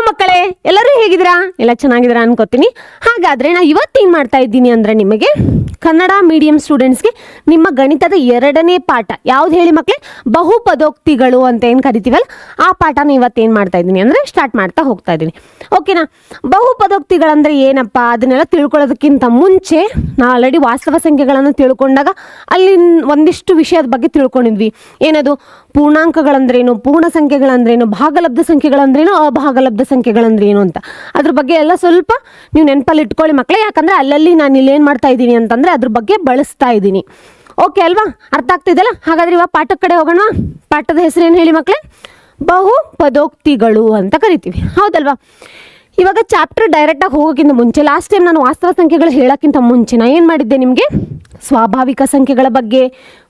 ಮಕ್ಕಳೇ, ಎಲ್ಲರೂ ಹೇಗಿದ್ದೀರಾ? ಎಲ್ಲ ಚೆನ್ನಾಗಿದ್ದೀರಾ ಅನ್ಕೋತೀನಿ. ಹಾಗಾದರೆ ನಾನು ಇವತ್ತೇನು ಮಾಡ್ತಾ ಇದ್ದೀನಿ ಅಂದರೆ ನಿಮಗೆ ಕನ್ನಡ ಮೀಡಿಯಂ ಸ್ಟೂಡೆಂಟ್ಸ್ಗೆ ನಿಮ್ಮ ಗಣಿತದ 2ನೇ ಪಾಠ ಯಾವ್ದು ಹೇಳಿ ಮಕ್ಕಳೇ? ಬಹುಪದೋಕ್ತಿಗಳು ಅಂತ ಏನು ಕರಿತೀವಲ್ಲ ಆ ಪಾಠನ ಇವತ್ತೇನು ಮಾಡ್ತಾ ಇದ್ದೀನಿ ಅಂದರೆ ಸ್ಟಾರ್ಟ್ ಮಾಡ್ತಾ ಹೋಗ್ತಾ ಇದ್ದೀನಿ. ಓಕೆನಾ? ಬಹುಪದೋಕ್ತಿಗಳಂದರೆ ಏನಪ್ಪ ಅದನ್ನೆಲ್ಲ ತಿಳ್ಕೊಳ್ಳೋದಕ್ಕಿಂತ ಮುಂಚೆ ನಾವು ಆಲ್ರೆಡಿ ವಾಸ್ತವ ಸಂಖ್ಯೆಗಳನ್ನು ತಿಳ್ಕೊಂಡಾಗ ಅಲ್ಲಿ ಒಂದಿಷ್ಟು ವಿಷಯದ ಬಗ್ಗೆ ತಿಳ್ಕೊಂಡಿದ್ವಿ. ಏನದು? ಪೂರ್ಣಾಂಕಗಳಂದ್ರೇನು, ಪೂರ್ಣ ಸಂಖ್ಯೆಗಳಂದ್ರೇನು, ಭಾಗಲಬ್ಧ ಸಂಖ್ಯೆಗಳಂದ್ರೇನು, ಅಭಾಗಲಬ್ಧ ಸಂಖ್ಯೆಗಳಂದ್ರೇನು ಅಂತ ಅದ್ರ ಬಗ್ಗೆ ಎಲ್ಲ ಸ್ವಲ್ಪ ನೀವು ನೆನಪಲ್ಲಿ ಇಟ್ಕೊಳ್ಳಿ ಮಕ್ಕಳೇ. ಯಾಕಂದರೆ ಅಲ್ಲಲ್ಲಿ ನಾನು ಇಲ್ಲೇನು ಮಾಡ್ತಾ ಇದ್ದೀನಿ ಅಂತಂದರೆ ಅದ್ರ ಬಗ್ಗೆ ಬಳಸ್ತಾ ಇದ್ದೀನಿ. ಓಕೆ ಅಲ್ವಾ? ಅರ್ಥ ಆಗ್ತಿದೆಯಲ್ಲ? ಹಾಗಾದ್ರೆ ಇವಾಗ ಪಾಠದ ಕಡೆ ಹೋಗೋಣ. ಪಾಠದ ಹೆಸರೇನು ಹೇಳಿ ಮಕ್ಕಳೇ? ಬಹುಪದೋಕ್ತಿಗಳು ಅಂತ ಕರಿತೀವಿ, ಹೌದಲ್ವಾ? ಇವಾಗ ಚಾಪ್ಟರ್ ಡೈರೆಕ್ಟಾಗಿ ಹೋಗೋಕ್ಕಿಂತ ಮುಂಚೆ ಲಾಸ್ಟ್ ಟೈಮ್ ನಾನು ವಾಸ್ತವ ಸಂಖ್ಯೆಗಳು ಹೇಳೋಕ್ಕಿಂತ ಮುಂಚೆ ನಾನು ಏನು ಮಾಡಿದ್ದೆ ನಿಮಗೆ ಸ್ವಾಭಾವಿಕ ಸಂಖ್ಯೆಗಳ ಬಗ್ಗೆ,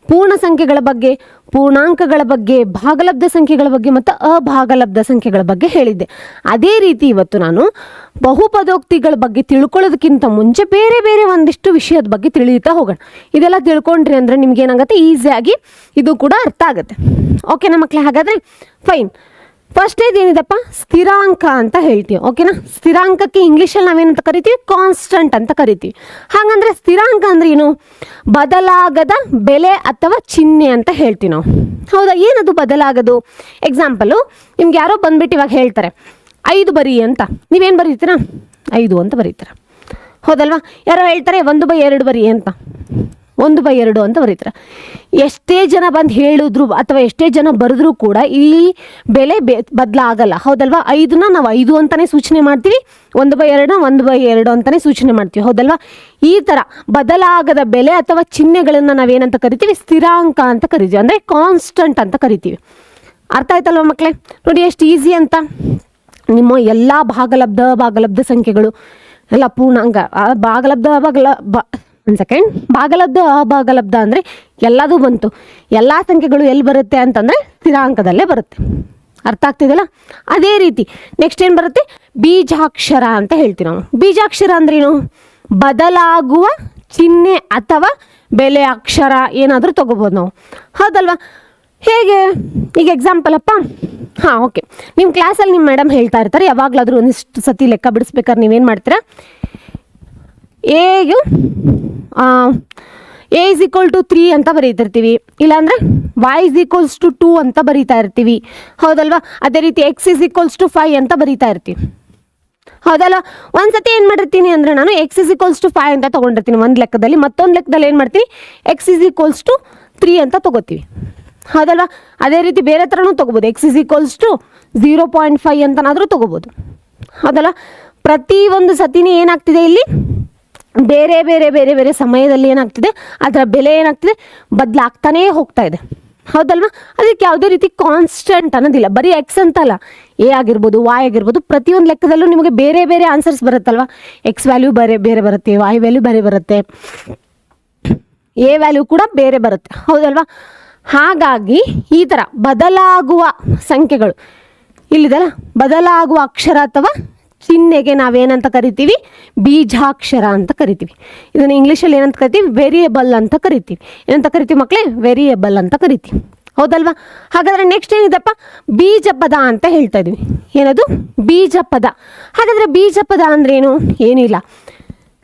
ಪೂರ್ಣ ಸಂಖ್ಯೆಗಳ ಬಗ್ಗೆ, ಪೂರ್ಣಾಂಕಗಳ ಬಗ್ಗೆ, ಭಾಗಲಬ್ಧ ಸಂಖ್ಯೆಗಳ ಬಗ್ಗೆ ಮತ್ತು ಅಭಾಗಲಬ್ಧ ಸಂಖ್ಯೆಗಳ ಬಗ್ಗೆ ಹೇಳಿದ್ದೆ. ಅದೇ ರೀತಿ ಇವತ್ತು ನಾನು ಬಹುಪದೋಕ್ತಿಗಳ ಬಗ್ಗೆ ತಿಳ್ಕೊಳ್ಳೋದಕ್ಕಿಂತ ಮುಂಚೆ ಬೇರೆ ಬೇರೆ ಒಂದಿಷ್ಟು ವಿಷಯದ ಬಗ್ಗೆ ತಿಳಿಯುತ್ತಾ ಹೋಗೋಣ. ಇದೆಲ್ಲ ತಿಳ್ಕೊಂಡ್ರಿ ಅಂದರೆ ನಿಮ್ಗೆ ಏನಾಗುತ್ತೆ, ಈಸಿಯಾಗಿ ಇದು ಕೂಡ ಅರ್ಥ ಆಗುತ್ತೆ. ಓಕೆನಾ ಮಕ್ಕಳೇ? ಹಾಗಾದರೆ ಫೈನ್. ಫಸ್ಟೇದು ಏನಿದೆಪ್ಪ? ಸ್ಥಿರಾಂಕ ಅಂತ ಹೇಳ್ತೀವಿ. ಓಕೆನಾ? ಸ್ಥಿರಾಂಕಕ್ಕೆ ಇಂಗ್ಲೀಷಲ್ಲಿ ನಾವೇನಂತ ಕರಿತೀವಿ? ಕಾನ್ಸ್ಟಂಟ್ ಅಂತ ಕರಿತೀವಿ. ಹಾಗಂದ್ರೆ ಸ್ಥಿರಾಂಕ ಅಂದ್ರೆ ಏನು? ಬದಲಾಗದ ಬೆಲೆ ಅಥವಾ ಚಿಹ್ನೆ ಅಂತ ಹೇಳ್ತೀವಿ ನಾವು. ಹೌದಾ? ಏನದು ಬದಲಾಗದು? ಎಕ್ಸಾಂಪಲು, ನಿಮ್ಗೆ ಯಾರೋ ಬಂದ್ಬಿಟ್ಟು ಇವಾಗ ಹೇಳ್ತಾರೆ 5 ಬರಿ ಅಂತ, ನೀವೇನು ಬರೀತೀರಾ? 5 ಅಂತ ಬರೀತೀರ, ಹೌದಲ್ವಾ? ಯಾರೋ ಹೇಳ್ತಾರೆ 1/2 ಬರಿ ಅಂತ, 1/2 ಅಂತ ಬರೀತಾರೆ. ಎಷ್ಟೇ ಜನ ಬಂದು ಹೇಳಿದ್ರು ಅಥವಾ ಎಷ್ಟೇ ಜನ ಬರೆದ್ರೂ ಕೂಡ ಈ ಬೆಲೆ ಬದಲಾಗಲ್ಲ, ಹೌದಲ್ವಾ? 5ನ ನಾವು 5 ಅಂತಲೇ ಸೂಚನೆ ಮಾಡ್ತೀವಿ, 1/2ನ 1/2 ಅಂತಲೇ ಸೂಚನೆ ಮಾಡ್ತೀವಿ, ಹೌದಲ್ವಾ? ಈ ಥರ ಬದಲಾಗದ ಬೆಲೆ ಅಥವಾ ಚಿಹ್ನೆಗಳನ್ನು ನಾವೇನಂತ ಕರಿತೀವಿ? ಸ್ಥಿರಾಂಕ ಅಂತ ಕರಿತೀವಿ, ಅಂದರೆ ಕಾನ್ಸ್ಟಂಟ್ ಅಂತ ಕರಿತೀವಿ. ಅರ್ಥ ಆಯ್ತಲ್ವ ಮಕ್ಕಳೇ? ನೋಡಿ ಎಷ್ಟು ಈಸಿ ಅಂತ. ನಿಮ್ಮ ಎಲ್ಲ ಭಾಗಲಬ್ಧ ಸಂಖ್ಯೆಗಳು ಎಲ್ಲ ಪೂರ್ಣಾಂಕ, ಭಾಗಲಬ್ಧ ಅಭಾಗಲಬ್ಧ ಅಂದರೆ ಎಲ್ಲದೂ ಬಂತು. ಎಲ್ಲ ಸಂಖ್ಯೆಗಳು ಎಲ್ಲಿ ಬರುತ್ತೆ ಅಂತಂದರೆ ಸ್ಥಿರಾಂಕದಲ್ಲೇ ಬರುತ್ತೆ. ಅರ್ಥ ಆಗ್ತಿದೆಯಲ್ಲ? ಅದೇ ರೀತಿ ನೆಕ್ಸ್ಟ್ ಏನು ಬರುತ್ತೆ? ಬೀಜಾಕ್ಷರ ಅಂತ ಹೇಳ್ತೀವಿ ನಾವು. ಬೀಜಾಕ್ಷರ ಅಂದ್ರೇನು? ಬದಲಾಗುವ ಚಿಹ್ನೆ ಅಥವಾ ಬೆಲೆ ಅಕ್ಷರ ಏನಾದರೂ ತಗೋಬೋದು ನಾವು, ಹೌದಲ್ವಾ? ಹೇಗೆ? ಈಗ ಎಕ್ಸಾಂಪಲ್ ಅಪ್ಪ, ಹಾಂ ಓಕೆ, ನಿಮ್ಮ ಕ್ಲಾಸಲ್ಲಿ ನಿಮ್ಮ ಮೇಡಮ್ ಹೇಳ್ತಾ ಇರ್ತಾರೆ, ಯಾವಾಗಲಾದರೂ ಒಂದಿಷ್ಟು ಸತಿ ಲೆಕ್ಕ ಬಿಡಿಸ್ಬೇಕಾದ್ರೆ ನೀವೇನು ಮಾಡ್ತೀರಾ? ಎ ಇಸ್ ಈಕ್ವಲ್ ಟು 3 ಅಂತ ಬರೀತಿರ್ತೀವಿ, ಇಲ್ಲಾಂದರೆ y ಇಸ್ ಈಕ್ವಲ್ಸ್ ಟು 2 ಅಂತ ಬರೀತಾ ಇರ್ತೀವಿ, ಹೌದಲ್ವಾ? ಅದೇ ರೀತಿ x ಇಸ್ ಈಕ್ವಲ್ಸ್ ಟು 5 ಅಂತ ಬರೀತಾ ಇರ್ತೀವಿ, ಹೌದಲ್ವಾ? ಒಂದ್ಸತಿ ಏನು ಮಾಡಿರ್ತೀನಿ ಅಂದರೆ ನಾನು x ಇಸ್ ಈಕ್ವಲ್ಸ್ ಟು 5 ಅಂತ ತೊಗೊಂಡಿರ್ತೀನಿ ಒಂದು ಲೆಕ್ಕದಲ್ಲಿ, ಮತ್ತೊಂದು ಲೆಕ್ಕದಲ್ಲಿ ಏನು ಮಾಡ್ತೀನಿ? x ಇಸ್ ಈಕ್ವಲ್ಸ್ ಟು 3 ಅಂತ ತೊಗೋತೀವಿ, ಹೌದಲ್ವಾ? ಅದೇ ರೀತಿ ಬೇರೆ ಥರನೂ ತೊಗೋಬೋದು, x ಇಸ್ ಈಕ್ವಲ್ಸ್ ಟು 0.5 ಅಂತನಾದರೂ ತೊಗೋಬೋದು, ಹೌದಲ್ವಾ? ಪ್ರತಿ ಒಂದು ಸತಿನೇ ಏನಾಗ್ತಿದೆ ಇಲ್ಲಿ? ಬೇರೆ ಬೇರೆ ಬೇರೆ ಬೇರೆ ಸಮಯದಲ್ಲಿ ಏನಾಗ್ತಿದೆ? ಅದರ ಬೆಲೆ ಏನಾಗ್ತಿದೆ? ಬದಲಾಗ್ತಾನೇ ಹೋಗ್ತಾ ಇದೆ, ಹೌದಲ್ವಾ? ಅದಕ್ಕೆ ಯಾವುದೇ ರೀತಿ ಕಾನ್ಸ್ಟೆಂಟ್ ಅನ್ನೋದಿಲ್ಲ. ಬರೀ ಎಕ್ಸ್ ಅಂತಲ್ಲ, ಎ ಆಗಿರ್ಬೋದು, ವಾಯ್ ಆಗಿರ್ಬೋದು, ಪ್ರತಿಯೊಂದು ಲೆಕ್ಕದಲ್ಲೂ ನಿಮಗೆ ಬೇರೆ ಬೇರೆ ಆನ್ಸರ್ಸ್ ಬರುತ್ತಲ್ವ? ಎಕ್ಸ್ ವ್ಯಾಲ್ಯೂ ಬೇರೆ ಬರುತ್ತೆ, ವಾಯ್ ವ್ಯಾಲ್ಯೂ ಬೇರೆ ಬರುತ್ತೆ, ಎ ವ್ಯಾಲ್ಯೂ ಕೂಡ ಬೇರೆ ಬರುತ್ತೆ, ಹೌದಲ್ವಾ? ಹಾಗಾಗಿ ಈ ಥರ ಬದಲಾಗುವ ಸಂಖ್ಯೆಗಳು ಇಲ್ಲಿದೆಲ್ಲ, ಬದಲಾಗುವ ಅಕ್ಷರ ಅಥವಾ ಚಿಹ್ನೆಗೆ ನಾವೇನಂತ ಕರಿತೀವಿ? ಬೀಜಾಕ್ಷರ ಅಂತ ಕರಿತೀವಿ. ಇದನ್ನು ಇಂಗ್ಲೀಷಲ್ಲಿ ಏನಂತ ಕರಿತೀವಿ? ವೇರಿಯೇಬಲ್ ಅಂತ ಕರಿತೀವಿ. ಏನಂತ ಕರಿತೀವಿ ಮಕ್ಕಳೇ? ವೇರಿಯೇಬಲ್ ಅಂತ ಕರಿತೀವಿ, ಹೌದಲ್ವಾ? ಹಾಗಾದರೆ ನೆಕ್ಸ್ಟ್ ಏನಿದೆಪ್ಪ? ಬೀಜಪದ ಅಂತ ಹೇಳ್ತಾ ಇದೀವಿ. ಏನದು? ಬೀಜಪದ. ಹಾಗಾದರೆ ಬೀಜಪದ ಅಂದ್ರೇನು? ಏನಿಲ್ಲ,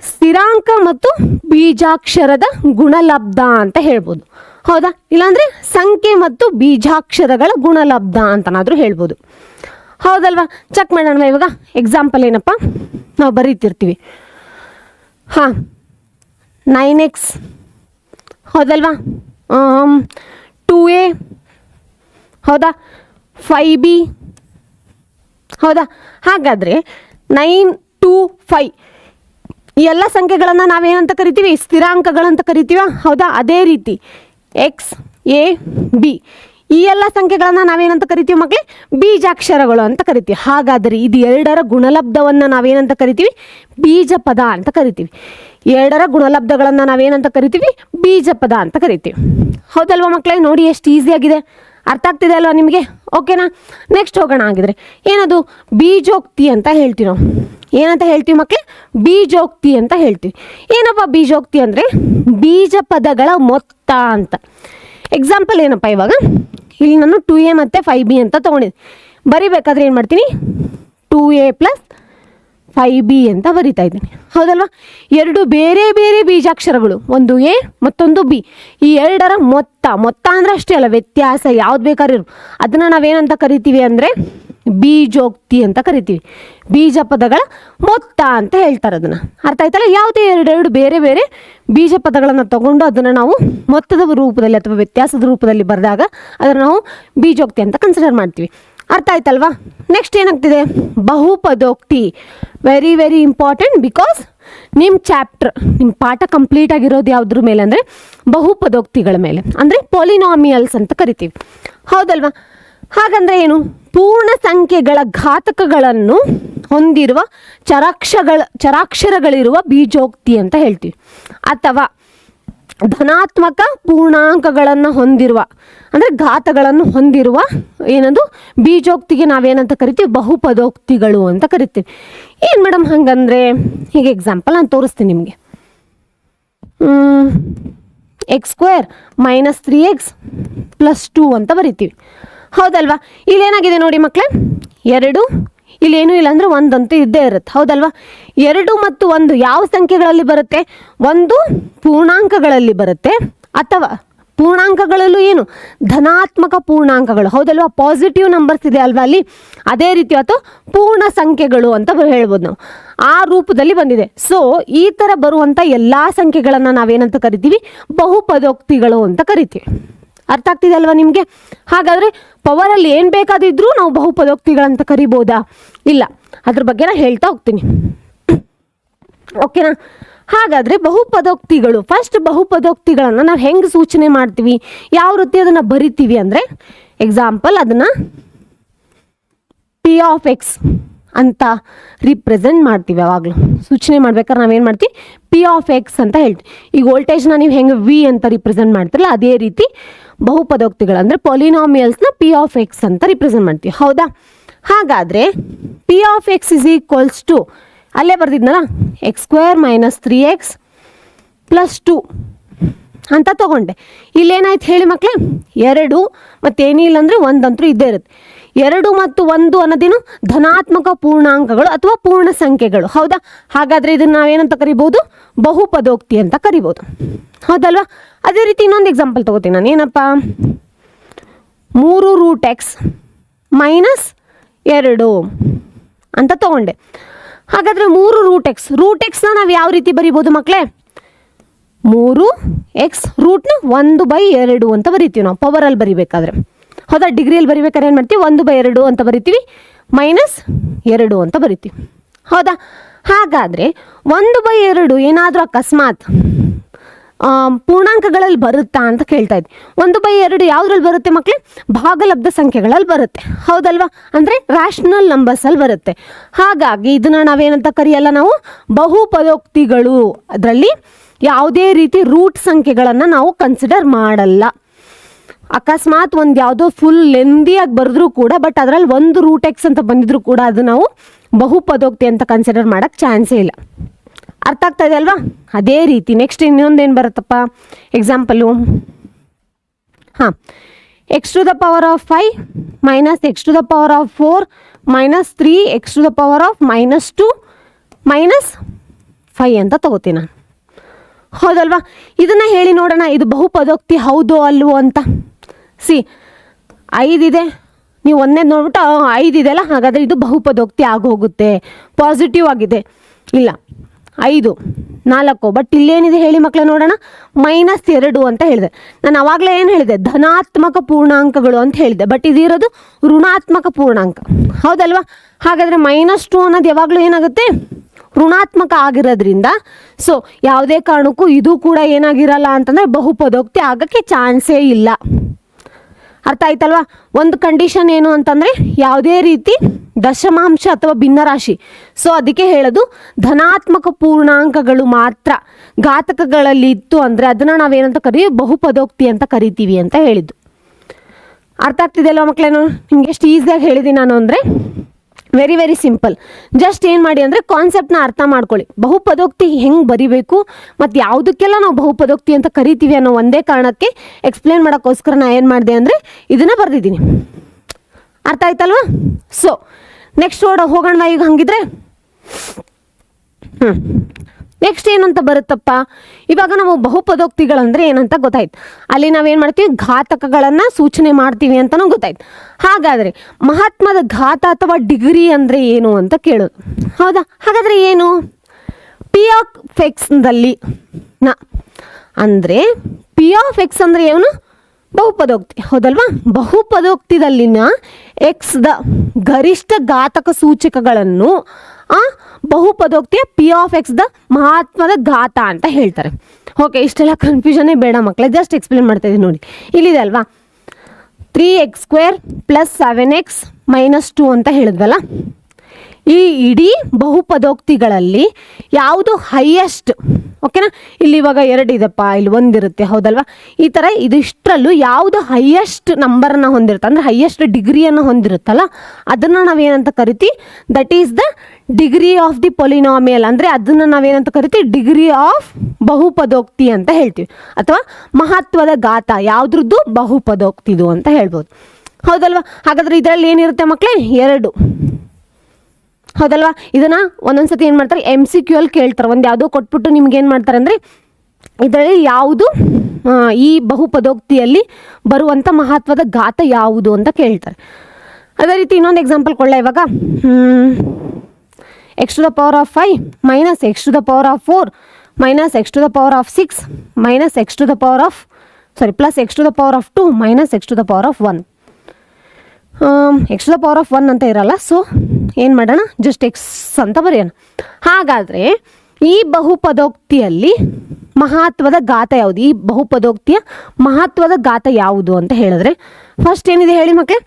ಸ್ಥಿರಾಂಕ ಮತ್ತು ಬೀಜಾಕ್ಷರದ ಗುಣಲಬ್ಧ ಅಂತ ಹೇಳ್ಬೋದು, ಹೌದಾ? ಇಲ್ಲಾಂದರೆ ಸಂಖ್ಯೆ ಮತ್ತು ಬೀಜಾಕ್ಷರಗಳ ಗುಣಲಬ್ಧ ಅಂತನಾದರೂ ಹೇಳ್ಬೋದು, ಹೌದಲ್ವಾ? ಚೆಕ್ ಮಾಡೋಣ ಇವಾಗ. ಎಕ್ಸಾಂಪಲ್ ಏನಪ್ಪ? ನಾವು ಬರೀತಿರ್ತೀವಿ, ಹಾಂ 9x, ಹೌದಲ್ವಾ? 2a, ಹೌದಾ? 5b, ಹೌದಾ? ಹಾಗಾದರೆ 9, 2, 5 ಈ ಎಲ್ಲ ಸಂಖ್ಯೆಗಳನ್ನು ನಾವೇನಂತ ಕರಿತೀವಿ? ಸ್ಥಿರಾಂಕಗಳಂತ ಕರಿತೀವ, ಹೌದಾ? ಅದೇ ರೀತಿ x, a, b ಈ ಎಲ್ಲ ಸಂಖ್ಯೆಗಳನ್ನು ನಾವೇನಂತ ಕರಿತೀವಿ ಮಕ್ಕಳೇ? ಬೀಜಾಕ್ಷರಗಳು ಅಂತ ಕರಿತೀವಿ. ಹಾಗಾದರೆ ಇದು ಎರಡರ ಗುಣಲಬ್ಧವನ್ನು ನಾವೇನಂತ ಕರಿತೀವಿ? ಬೀಜಪದ ಅಂತ ಕರಿತೀವಿ. ಎರಡರ ಗುಣಲಬ್ಧಗಳನ್ನು ನಾವೇನಂತ ಕರಿತೀವಿ? ಬೀಜಪದ ಅಂತ ಕರಿತೀವಿ, ಹೌದಲ್ವಾ ಮಕ್ಕಳೇ? ನೋಡಿ ಎಷ್ಟು ಈಸಿಯಾಗಿದೆ, ಅರ್ಥ ಆಗ್ತಿದೆ ಅಲ್ವಾ ನಿಮಗೆ? ಓಕೆನಾ? ನೆಕ್ಸ್ಟ್ ಹೋಗೋಣ. ಆಗಿದ್ರೆ ಏನದು? ಬೀಜೋಕ್ತಿ ಅಂತ ಹೇಳ್ತೀವಿ ನಾವು. ಏನಂತ ಹೇಳ್ತೀವಿ ಮಕ್ಕಳೇ? ಬೀಜೋಕ್ತಿ ಅಂತ ಹೇಳ್ತೀವಿ. ಏನಪ್ಪ ಬೀಜೋಕ್ತಿ ಅಂದರೆ? ಬೀಜ ಪದಗಳ ಮೊತ್ತ ಅಂತ. ಎಕ್ಸಾಂಪಲ್ ಏನಪ್ಪ? ಇವಾಗ ಇಲ್ಲಿ ನಾನು 2a ಮತ್ತು 5b ಅಂತ ತೊಗೊಂಡಿದ್ದೆ. ಬರಿಬೇಕಾದ್ರೆ ಏನು ಮಾಡ್ತೀನಿ? 2a ಪ್ಲಸ್ 5b ಅಂತ ಬರಿತಾ ಇದ್ದೀನಿ, ಹೌದಲ್ವಾ? ಎರಡು ಬೇರೆ ಬೇರೆ ಬೀಜಾಕ್ಷರಗಳು, ಒಂದು ಎ ಮತ್ತೊಂದು ಬಿ, ಈ ಎರಡರ ಮೊತ್ತ ಅಂದ್ರೆ ಅಷ್ಟೇ ಅಲ್ಲ, ವ್ಯತ್ಯಾಸ ಯಾವ್ದು ಬೇಕಾದ್ರೂ ಅದನ್ನು ನಾವೇನಂತ ಕರಿತೀವಿ ಅಂದರೆ ಬೀಜೋಕ್ತಿ ಅಂತ ಕರಿತೀವಿ. ಬೀಜ ಪದಗಳ ಮೊತ್ತ ಅಂತ ಹೇಳ್ತಾರೆ ಅದನ್ನು. ಅರ್ಥ ಆಯ್ತಲ್ಲ? ಯಾವುದೇ ಎರಡೆರಡು ಬೇರೆ ಬೇರೆ ಬೀಜ ಪದಗಳನ್ನು ತಗೊಂಡು ಅದನ್ನು ನಾವು ಮೊತ್ತದ ರೂಪದಲ್ಲಿ ಅಥವಾ ವ್ಯತ್ಯಾಸದ ರೂಪದಲ್ಲಿ ಬರೆದಾಗ ಅದನ್ನು ನಾವು ಬೀಜೋಕ್ತಿ ಅಂತ ಕನ್ಸಿಡರ್ ಮಾಡ್ತೀವಿ. ಅರ್ಥ ಆಯ್ತಲ್ವಾ? ನೆಕ್ಸ್ಟ್ ಏನಾಗ್ತಿದೆ? ಬಹುಪದೋಕ್ತಿ. ವೆರಿ ವೆರಿ ಇಂಪಾರ್ಟೆಂಟ್, ಬಿಕಾಸ್ ನಿಮ್ಮ ಚಾಪ್ಟರ್, ನಿಮ್ಮ ಪಾಠ ಕಂಪ್ಲೀಟ್ ಆಗಿರೋದು ಯಾವುದ್ರ ಮೇಲೆ ಅಂದರೆ ಬಹುಪದೋಕ್ತಿಗಳ ಮೇಲೆ, ಅಂದರೆ ಪೊಲಿನಾಮಿಯಲ್ಸ್ ಅಂತ ಕರಿತೀವಿ, ಹೌದಲ್ವಾ? ಹಾಗಂದ್ರೆ ಏನು? ಪೂರ್ಣ ಸಂಖ್ಯೆಗಳ ಘಾತಕಗಳನ್ನು ಹೊಂದಿರುವ ಚರಾಕ್ಷರಗಳಿರುವ ಬೀಜೋಕ್ತಿ ಅಂತ ಹೇಳ್ತೀವಿ. ಅಥವಾ ಧನಾತ್ಮಕ ಪೂರ್ಣಾಂಕಗಳನ್ನು ಹೊಂದಿರುವ, ಅಂದರೆ ಘಾತಗಳನ್ನು ಹೊಂದಿರುವ ಏನದು ಬೀಜೋಕ್ತಿಗೆ ನಾವೇನಂತ ಕರಿತೀವಿ? ಬಹುಪದೋಕ್ತಿಗಳು ಅಂತ ಕರಿತೀವಿ. ಏನು ಮೇಡಮ್ ಹಂಗಂದ್ರೆ? ಹೀಗೆ ಎಕ್ಸಾಂಪಲ್ ನಾನು ತೋರಿಸ್ತೀನಿ ನಿಮಗೆ. x² - 3x + 2 ಅಂತ ಬರಿತೀವಿ, ಹೌದಲ್ವಾ? ಇಲ್ಲೇನಾಗಿದೆ ನೋಡಿ ಮಕ್ಕಳೇ, 2, ಇಲ್ಲೇನೂ ಇಲ್ಲ ಅಂದರೆ 1 ಅಂತೂ ಇದ್ದೇ ಇರುತ್ತೆ, ಹೌದಲ್ವಾ? 2 ಮತ್ತು 1 ಯಾವ ಸಂಖ್ಯೆಗಳಲ್ಲಿ ಬರುತ್ತೆ? ಒಂದು ಪೂರ್ಣಾಂಕಗಳಲ್ಲಿ ಬರುತ್ತೆ, ಅಥವಾ ಪೂರ್ಣಾಂಕಗಳಲ್ಲೂ ಏನು ಧನಾತ್ಮಕ ಪೂರ್ಣಾಂಕಗಳು, ಹೌದಲ್ವಾ? ಪಾಸಿಟಿವ್ ನಂಬರ್ಸ್ ಇದೆ ಅಲ್ವಾ ಅಲ್ಲಿ, ಅದೇ ರೀತಿ ಅಥವಾ ಪೂರ್ಣ ಸಂಖ್ಯೆಗಳು ಅಂತ ಹೇಳ್ಬೋದು ನಾವು, ಆ ರೂಪದಲ್ಲಿ ಬಂದಿದೆ. ಸೊ ಈ ಥರ ಬರುವಂಥ ಎಲ್ಲ ಸಂಖ್ಯೆಗಳನ್ನು ನಾವೇನಂತ ಕರಿತೀವಿ? ಬಹುಪದೋಕ್ತಿಗಳು ಅಂತ ಕರಿತೀವಿ. ಅರ್ಥ ಆಗ್ತಿದೆ ಅಲ್ವಾ ನಿಮಗೆ? ಹಾಗಾದರೆ ಪವರಲ್ಲಿ ಏನು ಬೇಕಾದಿದ್ರೂ ನಾವು ಬಹುಪದೋಕ್ತಿಗಳಂತ ಕರಿಬೋದಾ? ಇಲ್ಲ, ಅದ್ರ ಬಗ್ಗೆ ನಾನು ಹೇಳ್ತಾ ಹೋಗ್ತೀನಿ, ಓಕೆನಾ? ಹಾಗಾದರೆ ಬಹುಪದೋಕ್ತಿಗಳು, ಫಸ್ಟ್ ಬಹುಪದೋಕ್ತಿಗಳನ್ನು ನಾವು ಹೆಂಗೆ ಸೂಚನೆ ಮಾಡ್ತೀವಿ, ಯಾವ ರೀತಿ ಅದನ್ನು ಬರಿತೀವಿ ಅಂದರೆ, ಎಕ್ಸಾಂಪಲ್ ಅದನ್ನು p(x) ಅಂತ ರಿಪ್ರೆಸೆಂಟ್ ಮಾಡ್ತೀವಿ. ಯಾವಾಗಲೂ ಸೂಚನೆ ಮಾಡ್ಬೇಕಾದ್ರೆ ನಾವೇನು ಮಾಡ್ತೀವಿ? p(x) ಅಂತ ಹೇಳ್ತೀವಿ. ಈಗ ವೋಲ್ಟೇಜ್ನ ನೀವು ಹೆಂಗೆ v ಅಂತ ರಿಪ್ರೆಸೆಂಟ್ ಮಾಡ್ತಿರಲ್ಲ, ಅದೇ ರೀತಿ ಬಹುಪದೋಕ್ತಿಗಳು ಅಂದರೆ ಪೊಲಿನಾಮಿಯಲ್ಸ್ನ p(x) ಅಂತ ರಿಪ್ರೆಸೆಂಟ್ ಮಾಡ್ತೀವಿ, ಹೌದಾ? ಹಾಗಾದರೆ p(x) = ಅಲ್ಲೇ ಬರ್ದಿದ್ನಲ್ಲ, x² - 3x + 2 ಅಂತ ತಗೊಂಡೆ. ಇಲ್ಲೇನಾಯ್ತು ಹೇಳಿ ಮಕ್ಕಳೇ? 2 ಮತ್ತೇನಿಲ್ಲ ಅಂದರೆ 1 ಅಂತೂ ಇದ್ದೇ ಇರುತ್ತೆ. 2 ಮತ್ತು 1 ಅನ್ನೋದೇನು ಧನಾತ್ಮಕ ಪೂರ್ಣಾಂಕಗಳು ಅಥವಾ ಪೂರ್ಣ ಸಂಖ್ಯೆಗಳು, ಹೌದಾ? ಹಾಗಾದರೆ ಇದನ್ನು ನಾವೇನಂತ ಕರಿಬೋದು? ಬಹುಪದೋಕ್ತಿ ಅಂತ ಕರಿಬೋದು, ಹೌದಲ್ವಾ? ಅದೇ ರೀತಿ ಇನ್ನೊಂದು ಎಕ್ಸಾಂಪಲ್ ತಗೋತೀನಿ ನಾನು. ಏನಪ್ಪ? 3√x - 2 ಅಂತ ತಗೊಂಡೆ. ಹಾಗಾದರೆ 3√x ನಾವು ಯಾವ ರೀತಿ ಬರಿಬೋದು ಮಕ್ಕಳೇ? 3x ರೂಟ್ನ 1/2 ಅಂತ ಬರಿತೀವಿ ನಾವು ಪವರಲ್ಲಿ ಬರಿಬೇಕಾದ್ರೆ, ಹೌದಾ? ಡಿಗ್ರಿಯಲ್ಲಿ ಬರಿಬೇಕಾದ್ರೆ ಏನು ಮಾಡ್ತೀವಿ? 1/2 ಅಂತ ಬರಿತೀವಿ, -2 ಅಂತ ಬರಿತೀವಿ, ಹೌದಾ? ಹಾಗಾದರೆ 1/2 ಏನಾದರೂ ಅಕಸ್ಮಾತ್ ಪೂರ್ಣಾಂಕಗಳಲ್ಲಿ ಬರುತ್ತಾ ಅಂತ ಕೇಳ್ತಾ ಇದ್ವಿ. 1/2 ಯಾವುದ್ರಲ್ಲಿ ಬರುತ್ತೆ ಮಕ್ಕಳೇ? ಭಾಗಲಬ್ಧ ಸಂಖ್ಯೆಗಳಲ್ಲಿ ಬರುತ್ತೆ, ಹೌದಲ್ವಾ? ಅಂದರೆ ರ್ಯಾಷನಲ್ ನಂಬರ್ಸಲ್ಲಿ ಬರುತ್ತೆ. ಹಾಗಾಗಿ ಇದನ್ನು ನಾವೇನಂತ ಕರೆಯಲ್ಲ, ನಾವು ಬಹುಪದೋಕ್ತಿಗಳು. ಅದರಲ್ಲಿ ಯಾವುದೇ ರೀತಿ ರೂಟ್ ಸಂಖ್ಯೆಗಳನ್ನು ನಾವು ಕನ್ಸಿಡರ್ ಮಾಡಲ್ಲ. ಅಕಸ್ಮಾತ್ ಒಂದು ಯಾವುದೋ ಫುಲ್ ಲೆಂದಿಯಾಗಿ ಬರೆದ್ರೂ ಕೂಡ, ಬಟ್ ಅದರಲ್ಲಿ ಒಂದು √x ಅಂತ ಬಂದಿದ್ರು ಕೂಡ ಅದು ನಾವು ಬಹುಪದೋಕ್ತಿ ಅಂತ ಕನ್ಸಿಡರ್ ಮಾಡೋಕ್ಕೆ ಚಾನ್ಸೇ ಇಲ್ಲ. ಅರ್ಥ ಆಗ್ತಾ ಇದೆ ಅಲ್ವಾ? ಅದೇ ರೀತಿ ನೆಕ್ಸ್ಟ್ ಇನ್ನೊಂದೇನು ಬರುತ್ತಪ್ಪ ಎಕ್ಸಾಂಪಲು? ಹಾಂ, x⁵ - 5 - x⁴ - 3x⁴ - 2 - 5 ಅಂತ ತಗೋತೀನಿ ನಾನು, ಹೌದಲ್ವಾ? ಇದನ್ನು ಹೇಳಿ ನೋಡೋಣ, ಇದು ಬಹುಪದೋಕ್ತಿ ಹೌದೋ ಅಲ್ವೋ ಅಂತ. 5 ಇದೆ, ನೀವು ಒಂದನೇದು ನೋಡ್ಬಿಟ್ಟು 5 ಇದೆಯಲ್ಲ, ಹಾಗಾದರೆ ಇದು ಬಹುಪದೋಕ್ತಿ ಆಗೋಗುತ್ತೆ, ಪಾಸಿಟಿವ್ ಆಗಿದೆ. ಇಲ್ಲ, 5 4, ಬಟ್ ಇಲ್ಲೇನಿದೆ ಹೇಳಿ ಮಕ್ಕಳೇ ನೋಡೋಣ? -2 ಅಂತ ಹೇಳಿದೆ. ನಾನು ಆವಾಗಲೇ ಏನು ಹೇಳಿದೆ? ಧನಾತ್ಮಕ ಪೂರ್ಣಾಂಕಗಳು ಅಂತ ಹೇಳಿದೆ, ಬಟ್ ಇದಿರೋದು ಋಣಾತ್ಮಕ ಪೂರ್ಣಾಂಕ, ಹೌದಲ್ವಾ? ಹಾಗಾದರೆ -2 ಅನ್ನೋದು ಯಾವಾಗಲೂ ಏನಾಗುತ್ತೆ? ಋಣಾತ್ಮಕ ಆಗಿರೋದ್ರಿಂದ ಸೊ ಯಾವುದೇ ಕಾರಣಕ್ಕೂ ಇದು ಕೂಡ ಏನಾಗಿರಲ್ಲ ಅಂತಂದರೆ ಬಹುಪದೋಕ್ತಿ ಆಗೋಕ್ಕೆ ಚಾನ್ಸೇ ಇಲ್ಲ. ಅರ್ಥ ಆಯ್ತಲ್ವಾ? ಒಂದು ಕಂಡೀಷನ್ ಏನು ಅಂತಂದರೆ ಯಾವುದೇ ರೀತಿ ದಶಮಾಂಶ ಅಥವಾ ಭಿನ್ನರಾಶಿ, ಸೊ ಅದಕ್ಕೆ ಹೇಳೋದು ಧನಾತ್ಮಕ ಪೂರ್ಣಾಂಕಗಳು ಮಾತ್ರ ಘಾತಕಗಳಲ್ಲಿ ಇತ್ತು ಅಂದರೆ ಅದನ್ನು ನಾವೇನಂತ ಬಹುಪದೋಕ್ತಿ ಅಂತ ಕರಿತೀವಿ ಅಂತ ಹೇಳಿದ್ದು. ಅರ್ಥ ಆಗ್ತಿದೆ ಅಲ್ವಾ ಮಕ್ಕಳೇನು? ನಿಮ್ಗೆ ಎಷ್ಟು ಈಸಿಯಾಗಿ ಹೇಳಿದ್ದೀನಿ ನಾನು ಅಂದರೆ ವೆರಿ ವೆರಿ ಸಿಂಪಲ್. ಜಸ್ಟ್ ಏನು ಮಾಡಿ ಅಂದರೆ ಕಾನ್ಸೆಪ್ಟ್ನ ಅರ್ಥ ಮಾಡ್ಕೊಳ್ಳಿ. ಬಹುಪದೋಕ್ತಿ ಹೆಂಗೆ ಬರಿಬೇಕು ಮತ್ತು ಯಾವುದಕ್ಕೆಲ್ಲ ನಾವು ಬಹುಪದೋಕ್ತಿ ಅಂತ ಕರಿತೀವಿ ಅನ್ನೋ ಒಂದೇ ಕಾರಣಕ್ಕೆ ಎಕ್ಸ್ಪ್ಲೇನ್ ಮಾಡೋಕ್ಕೋಸ್ಕರ ನಾನು ಏನು ಮಾಡಿದೆ ಅಂದರೆ ಇದನ್ನು ಬರೆದಿದ್ದೀನಿ. ಅರ್ಥ ಆಯ್ತಲ್ವಾ? ಸೊ ನೆಕ್ಸ್ಟ್ ಹೋಗೋಣ ಈಗ ಹಂಗಿದ್ರೆ. ನೆಕ್ಸ್ಟ್ ಏನಂತ ಬರುತ್ತಪ್ಪ, ಇವಾಗ ನಾವು ಬಹುಪದೋಕ್ತಿಗಳಂದ್ರೆ ಏನಂತ ಗೊತ್ತಾಯ್ತು. ಅಲ್ಲಿ ನಾವೇನು ಮಾಡ್ತೀವಿ, ಘಾತಕಗಳನ್ನು ಸೂಚನೆ ಮಾಡ್ತೀವಿ ಅಂತಲೂ ಗೊತ್ತಾಯ್ತು. ಹಾಗಾದರೆ ಮಹಾತ್ಮದ ಘಾತ ಅಥವಾ ಡಿಗ್ರಿ ಅಂದರೆ ಏನು ಅಂತ ಕೇಳೋದು. ಹೌದಾ? ಹಾಗಾದರೆ ಏನು? ಪಿ ಆಫ್ ಎಕ್ಸ್ದಲ್ಲಿ ಅಂದರೆ ಪಿ ಆಫ್ ಎಕ್ಸ್ ಅಂದರೆ ಏನು? ಬಹುಪದೋಕ್ತಿ. ಹೌದಲ್ವಾ? ಬಹುಪದೋಕ್ತಿದಲ್ಲಿನ ಎಕ್ಸ್ದ ಗರಿಷ್ಠ ಘಾತಕ ಸೂಚಕಗಳನ್ನು ಬಹುಪದೋಕ್ತಿಯ ಪಿ ಆಫ್ ಎಕ್ಸ್ದ ಮಹಾತ್ಮದ ಘಾತ ಅಂತ ಹೇಳ್ತಾರೆ. ಓಕೆ, ಇಷ್ಟೆಲ್ಲ ಕನ್ಫ್ಯೂಷನ್ನೇ ಬೇಡ ಮಕ್ಕಳೇ, ಜಸ್ಟ್ ಎಕ್ಸ್ಪ್ಲೇನ್ ಮಾಡ್ತಾ ಇದ್ದೀನಿ ನೋಡಿ. ಇಲ್ಲಿದೆ ಅಲ್ವಾ, 3x² + 7x - 2 ಅಂತ ಹೇಳಿದ್ವಲ್ಲ. ಈ ಇಡೀ ಬಹುಪದೋಕ್ತಿಗಳಲ್ಲಿ ಯಾವುದು ಹೈಯೆಸ್ಟ್? ಓಕೆನಾ? ಇಲ್ಲಿ ಇವಾಗ 2 ಇದೆಪ್ಪ, ಇಲ್ಲಿ 1 ಇರುತ್ತೆ. ಹೌದಲ್ವಾ? ಈ ಥರ ಇದಿಷ್ಟರಲ್ಲೂ ಯಾವುದು ಹೈಯೆಸ್ಟ್ ನಂಬರನ್ನು ಹೊಂದಿರುತ್ತೆ, ಅಂದರೆ ಹೈಯೆಸ್ಟ್ ಡಿಗ್ರಿಯನ್ನು ಹೊಂದಿರುತ್ತಲ್ಲ, ಅದನ್ನು ನಾವೇನಂತ ಕರಿತೀವಿ? That is the degree of the polynomial. ಅಂದರೆ ಅದನ್ನು ನಾವೇನಂತ ಕರಿತೀವಿ? ಡಿಗ್ರಿ ಆಫ್ ಬಹುಪದೋಕ್ತಿ ಅಂತ ಹೇಳ್ತೀವಿ, ಅಥವಾ ಮಹತ್ವದ ಘಾತ ಯಾವುದ್ರದ್ದು? ಬಹುಪದೋಕ್ತಿದು ಅಂತ ಹೇಳ್ಬೋದು. ಹೌದಲ್ವಾ? ಹಾಗಾದರೆ ಇದರಲ್ಲಿ ಏನಿರುತ್ತೆ ಮಕ್ಕಳೇ? 2. ಹೌದಲ್ವಾ? ಇದನ್ನು ಒಂದೊಂದ್ಸತಿ ಏನು ಮಾಡ್ತಾರೆ, MCQ ಅಲ್ಲಿ ಕೇಳ್ತಾರೆ. ಒಂದು ಯಾವುದೋ ಕೊಟ್ಬಿಟ್ಟು ನಿಮ್ಗೆ ಏನು ಮಾಡ್ತಾರೆ ಅಂದರೆ, ಇದರಲ್ಲಿ ಯಾವುದು ಈ ಬಹುಪದೋಕ್ತಿಯಲ್ಲಿ ಬರುವಂಥ ಮಹತ್ವದ ಘಾತ ಯಾವುದು ಅಂತ ಕೇಳ್ತಾರೆ. ಅದೇ ರೀತಿ ಇನ್ನೊಂದು ಎಕ್ಸಾಂಪಲ್ ಕೊಳ್ಳ. ಇವಾಗ x⁵ - 5 - x⁴ - x⁴ - 6 - x⁴ + x⁴ 2 - x⁴ 1. x⁴ ಅಂತ ಇರಲ್ಲ, ಸೊ ಏನು ಮಾಡೋಣ, ಜಸ್ಟ್ x ಅಂತ ಬರೆಯೋಣ. ಹಾಗಾದರೆ ಈ ಬಹುಪದೋಕ್ತಿಯಲ್ಲಿ ಮಹತ್ವದ ಘಾತ ಯಾವುದು? ಈ ಬಹುಪದೋಕ್ತಿಯ ಮಹತ್ವದ ಘಾತ ಯಾವುದು ಅಂತ ಹೇಳಿದ್ರೆ, ಫಸ್ಟ್ ಏನಿದೆ ಹೇಳಿ ಮಕ್ಕಳೇ?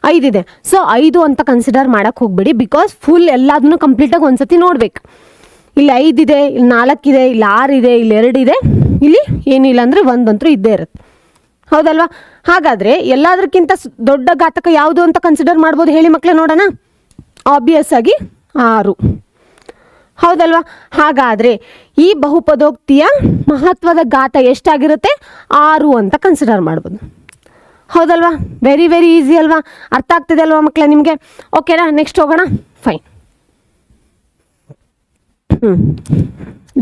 5 ಇದೆ. ಸೊ 5 ಅಂತ ಕನ್ಸಿಡರ್ ಮಾಡೋಕ್ಕೆ ಹೋಗ್ಬೇಡಿ, ಬಿಕಾಸ್ ಫುಲ್ ಎಲ್ಲದನ್ನು ಕಂಪ್ಲೀಟಾಗಿ ಒಂದ್ಸತಿ ನೋಡ್ಬೇಕು. ಇಲ್ಲಿ 5 ಇದೆ, ಇಲ್ಲಿ 4 ಇದೆ, ಇಲ್ಲಿ 6 ಇದೆ, ಇಲ್ಲಿ 2 ಇದೆ, ಇಲ್ಲಿ ಏನಿಲ್ಲ ಅಂದರೆ 1 ಅಂತೂ ಇದ್ದೇ ಇರುತ್ತೆ. ಹೌದಲ್ವಾ? ಹಾಗಾದರೆ ಎಲ್ಲದಕ್ಕಿಂತ ದೊಡ್ಡ ಘಾತಕ ಯಾವುದು ಅಂತ ಕನ್ಸಿಡರ್ ಮಾಡ್ಬೋದು ಹೇಳಿ ಮಕ್ಕಳೇ, ನೋಡೋಣ. ಆಬ್ವಿಯಸ್ ಆಗಿ 6. ಹೌದಲ್ವಾ? ಹಾಗಾದರೆ ಈ ಬಹುಪದೋಕ್ತಿಯ ಮಹತ್ವದ ಘಾತ ಎಷ್ಟಾಗಿರುತ್ತೆ? 6 ಅಂತ ಕನ್ಸಿಡರ್ ಮಾಡ್ಬೋದು. ಹೌದಲ್ವಾ? ವೆರಿ ವೆರಿ ಈಸಿ ಅಲ್ವಾ? ಅರ್ಥ ಆಗ್ತಿದೆ ಅಲ್ವಾ ಮಕ್ಕಳೇ ನಿಮಗೆ? ಓಕೆನಾ? ನೆಕ್ಸ್ಟ್ ಹೋಗೋಣ. ಫೈನ್.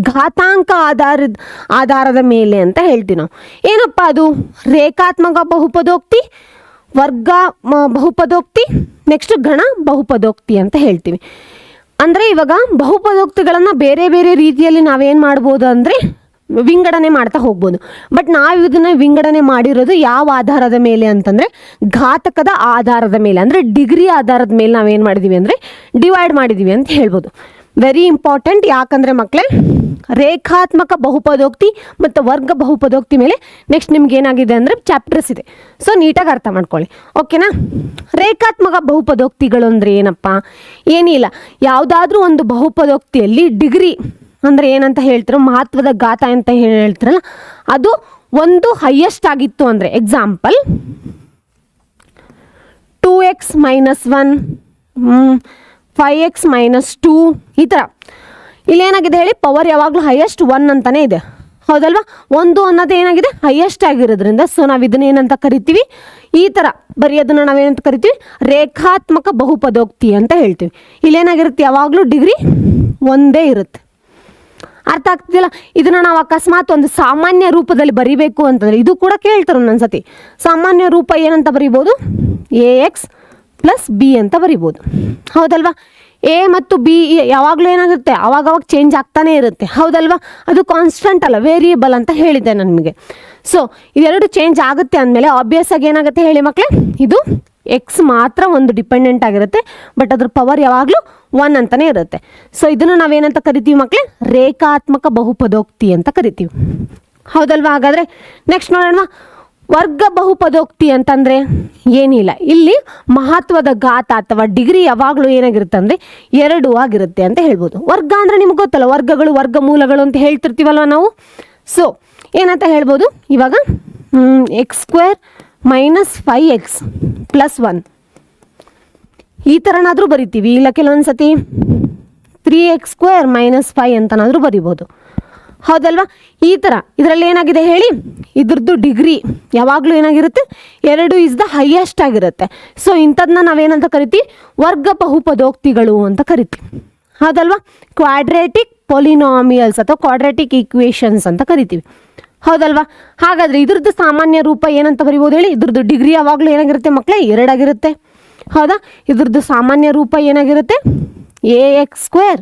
ಘಾತಾಂಕ ಆಧಾರದ ಮೇಲೆ ಅಂತ ಹೇಳ್ತೀವಿ ನಾವು. ಏನಪ್ಪ ಅದು? ರೇಖಾತ್ಮಕ ಬಹುಪದೋಕ್ತಿ, ವರ್ಗ ಬಹುಪದೋಕ್ತಿ, ನೆಕ್ಸ್ಟ್ ಗಣ ಬಹುಪದೋಕ್ತಿ ಅಂತ ಹೇಳ್ತೀವಿ. ಅಂದರೆ ಇವಾಗ ಬಹುಪದೋಕ್ತಿಗಳನ್ನು ಬೇರೆ ಬೇರೆ ರೀತಿಯಲ್ಲಿ ನಾವೇನು ಮಾಡ್ಬೋದು ಅಂದರೆ ವಿಂಗಡಣೆ ಮಾಡ್ತಾ ಹೋಗ್ಬೋದು. ಬಟ್ ನಾವು ಇದನ್ನು ವಿಂಗಡಣೆ ಮಾಡಿರೋದು ಯಾವ ಆಧಾರದ ಮೇಲೆ ಅಂತಂದರೆ ಘಾತಕದ ಆಧಾರದ ಮೇಲೆ, ಅಂದರೆ ಡಿಗ್ರಿ ಆಧಾರದ ಮೇಲೆ ನಾವೇನು ಮಾಡಿದ್ದೀವಿ ಅಂದರೆ ಡಿವೈಡ್ ಮಾಡಿದ್ದೀವಿ ಅಂತ ಹೇಳ್ಬೋದು. Very important. ಯಾಕಂದರೆ ಮಕ್ಕಳೇ, ರೇಖಾತ್ಮಕ ಬಹುಪದೋಕ್ತಿ ಮತ್ತು ವರ್ಗ ಬಹುಪದೋಕ್ತಿ ಮೇಲೆ ನೆಕ್ಸ್ಟ್ ನಿಮ್ಗೆ ಏನಾಗಿದೆ ಅಂದರೆ ಚಾಪ್ಟರ್ಸ್ ಇದೆ. ಸೊ ನೀಟಾಗಿ ಅರ್ಥ ಮಾಡ್ಕೊಳ್ಳಿ. ಓಕೆನಾ? ರೇಖಾತ್ಮಕ ಬಹುಪದೋಕ್ತಿಗಳು ಅಂದರೆ ಏನಪ್ಪ? ಏನಿಲ್ಲ, ಯಾವುದಾದ್ರೂ ಒಂದು ಬಹುಪದೋಕ್ತಿಯಲ್ಲಿ ಡಿಗ್ರಿ ಅಂದರೆ ಏನಂತ ಹೇಳ್ತಿರೋ, ಮಹತ್ವದ ಘಾತ ಅಂತ ಹೇಳ್ತಿರಲ್ಲ, ಅದು ಒಂದು ಹೈಯೆಸ್ಟ್ ಆಗಿತ್ತು ಅಂದರೆ, ಎಕ್ಸಾಂಪಲ್ 2x - 1 5x - 2 ಈ ಥರ. ಇಲ್ಲೇನಾಗಿದೆ ಹೇಳಿ? ಪವರ್ ಯಾವಾಗಲೂ ಹೈಯೆಸ್ಟ್ 1 ಅಂತಲೇ ಇದೆ. ಹೌದಲ್ವಾ? 1 ಅನ್ನೋದು ಏನಾಗಿದೆ? ಹೈಯೆಸ್ಟ್ ಆಗಿರೋದ್ರಿಂದ ಸೊ ನಾವು ಇದನ್ನ ಏನಂತ ಕರಿತೀವಿ? ಈ ಥರ ಬರೆಯೋದನ್ನು ನಾವೇನಂತ ಕರಿತೀವಿ? ರೇಖಾತ್ಮಕ ಬಹುಪದೋಕ್ತಿ ಅಂತ ಹೇಳ್ತೀವಿ. ಇಲ್ಲೇನಾಗಿರುತ್ತೆ? ಯಾವಾಗಲೂ ಡಿಗ್ರಿ ಒಂದೇ ಇರುತ್ತೆ. ಅರ್ಥ ಆಗ್ತಿಲ್ಲ? ಇದನ್ನು ನಾವು ಅಕಸ್ಮಾತ್ ಒಂದು ಸಾಮಾನ್ಯ ರೂಪದಲ್ಲಿ ಬರಿಬೇಕು ಅಂತಂದರೆ, ಇದು ಕೂಡ ಕೇಳ್ತಾರೆ ಒಂದೊಂದ್ಸತಿ. ಸಾಮಾನ್ಯ ರೂಪ ಏನಂತ ಬರಿಬೋದು? AX + B ಅಂತ ಬರಿಬೋದು. ಹೌದಲ್ವಾ? ಎ ಮತ್ತು ಬಿ ಯಾವಾಗಲೂ ಏನಾಗುತ್ತೆ? ಅವಾಗವಾಗ ಚೇಂಜ್ ಆಗ್ತಾನೆ ಇರುತ್ತೆ. ಹೌದಲ್ವಾ? ಅದು ಕಾನ್ಸ್ಟೆಂಟ್ ಅಲ್ಲ, ವೇರಿಯೇಬಲ್ ಅಂತ ಹೇಳಿದೆ ನಾನು ನಿಮಗೆ. ಸೊ ಇದೆರಡು ಚೇಂಜ್ ಆಗುತ್ತೆ ಅಂದಮೇಲೆ ಆಬ್ವಿಯಸ್ ಆಗಿ ಏನಾಗುತ್ತೆ ಹೇಳಿ ಮಕ್ಕಳೇ? ಇದು ಎಕ್ಸ್ ಮಾತ್ರ ಒಂದು ಡಿಪೆಂಡೆಂಟ್ ಆಗಿರುತ್ತೆ, ಬಟ್ ಅದ್ರ ಪವರ್ ಯಾವಾಗಲೂ 1 ಅಂತಲೇ ಇರುತ್ತೆ. ಸೊ ಇದನ್ನು ನಾವೇನಂತ ಕರಿತೀವಿ ಮಕ್ಕಳೇ? ರೇಖಾತ್ಮಕ ಬಹುಪದೋಕ್ತಿ ಅಂತ ಕರಿತೀವಿ. ಹೌದಲ್ವಾ? ಹಾಗಾದರೆ ನೆಕ್ಸ್ಟ್ ನೋಡೋಣ. ವರ್ಗ ಬಹುಪದೋಕ್ತಿ ಅಂತಂದರೆ ಏನಿಲ್ಲ, ಇಲ್ಲಿ ಮಹತ್ವದ ಘಾತ ಅಥವಾ ಡಿಗ್ರಿ ಯಾವಾಗಲೂ ಏನಾಗಿರುತ್ತೆ ಅಂದರೆ 2 ಆಗಿರುತ್ತೆ ಅಂತ ಹೇಳ್ಬೋದು. ವರ್ಗ ಅಂದರೆ ನಿಮ್ಗೆ ಗೊತ್ತಲ್ಲ, ವರ್ಗಗಳು ವರ್ಗಮೂಲಗಳು ಅಂತ ಹೇಳ್ತಿರ್ತೀವಲ್ವ ನಾವು. ಸೊ ಏನಂತ ಹೇಳ್ಬೋದು ಇವಾಗ? x² - 5x + 1 ಈ ಥರನಾದರೂ ಬರಿತೀವಿ. ಇಲ್ಲ ಕೆಲವೊಂದು ಸತಿ 3x² - 5 ಅಂತನಾದರೂ ಬರಿಬೋದು. ಹೌದಲ್ವಾ? ಈ ಥರ ಇದರಲ್ಲಿ ಏನಾಗಿದೆ ಹೇಳಿ, ಇದ್ರದ್ದು ಡಿಗ್ರಿ ಯಾವಾಗಲೂ ಏನಾಗಿರುತ್ತೆ 2 ಇಸ್ ದ ಹೈಯೆಸ್ಟ್ ಆಗಿರುತ್ತೆ. ಸೊ ಇಂಥದನ್ನ ನಾವೇನಂತ ಕರಿತೀವಿ, ವರ್ಗ ಬಹುಪದೋಕ್ತಿಗಳು ಅಂತ ಕರಿತೀವಿ. ಹೌದಲ್ವಾ? ಕ್ವಾಡ್ರೇಟಿಕ್ ಪೊಲಿನಾಮಿಯಲ್ಸ್ ಅಥವಾ ಕ್ವಾಡ್ರೇಟಿಕ್ ಈಕ್ವೇಷನ್ಸ್ ಅಂತ ಕರಿತೀವಿ. ಹೌದಲ್ವಾ? ಹಾಗಾದರೆ ಇದ್ರದ್ದು ಸಾಮಾನ್ಯ ರೂಪ ಏನಂತ ಬರಿಬೋದು ಹೇಳಿ, ಇದ್ರದ್ದು ಡಿಗ್ರಿ ಯಾವಾಗಲೂ ಏನಾಗಿರುತ್ತೆ ಮಕ್ಕಳೇ, 2 ಆಗಿರುತ್ತೆ. ಹೌದಾ? ಇದ್ರದ್ದು ಸಾಮಾನ್ಯ ರೂಪ ಏನಾಗಿರುತ್ತೆ, ax²,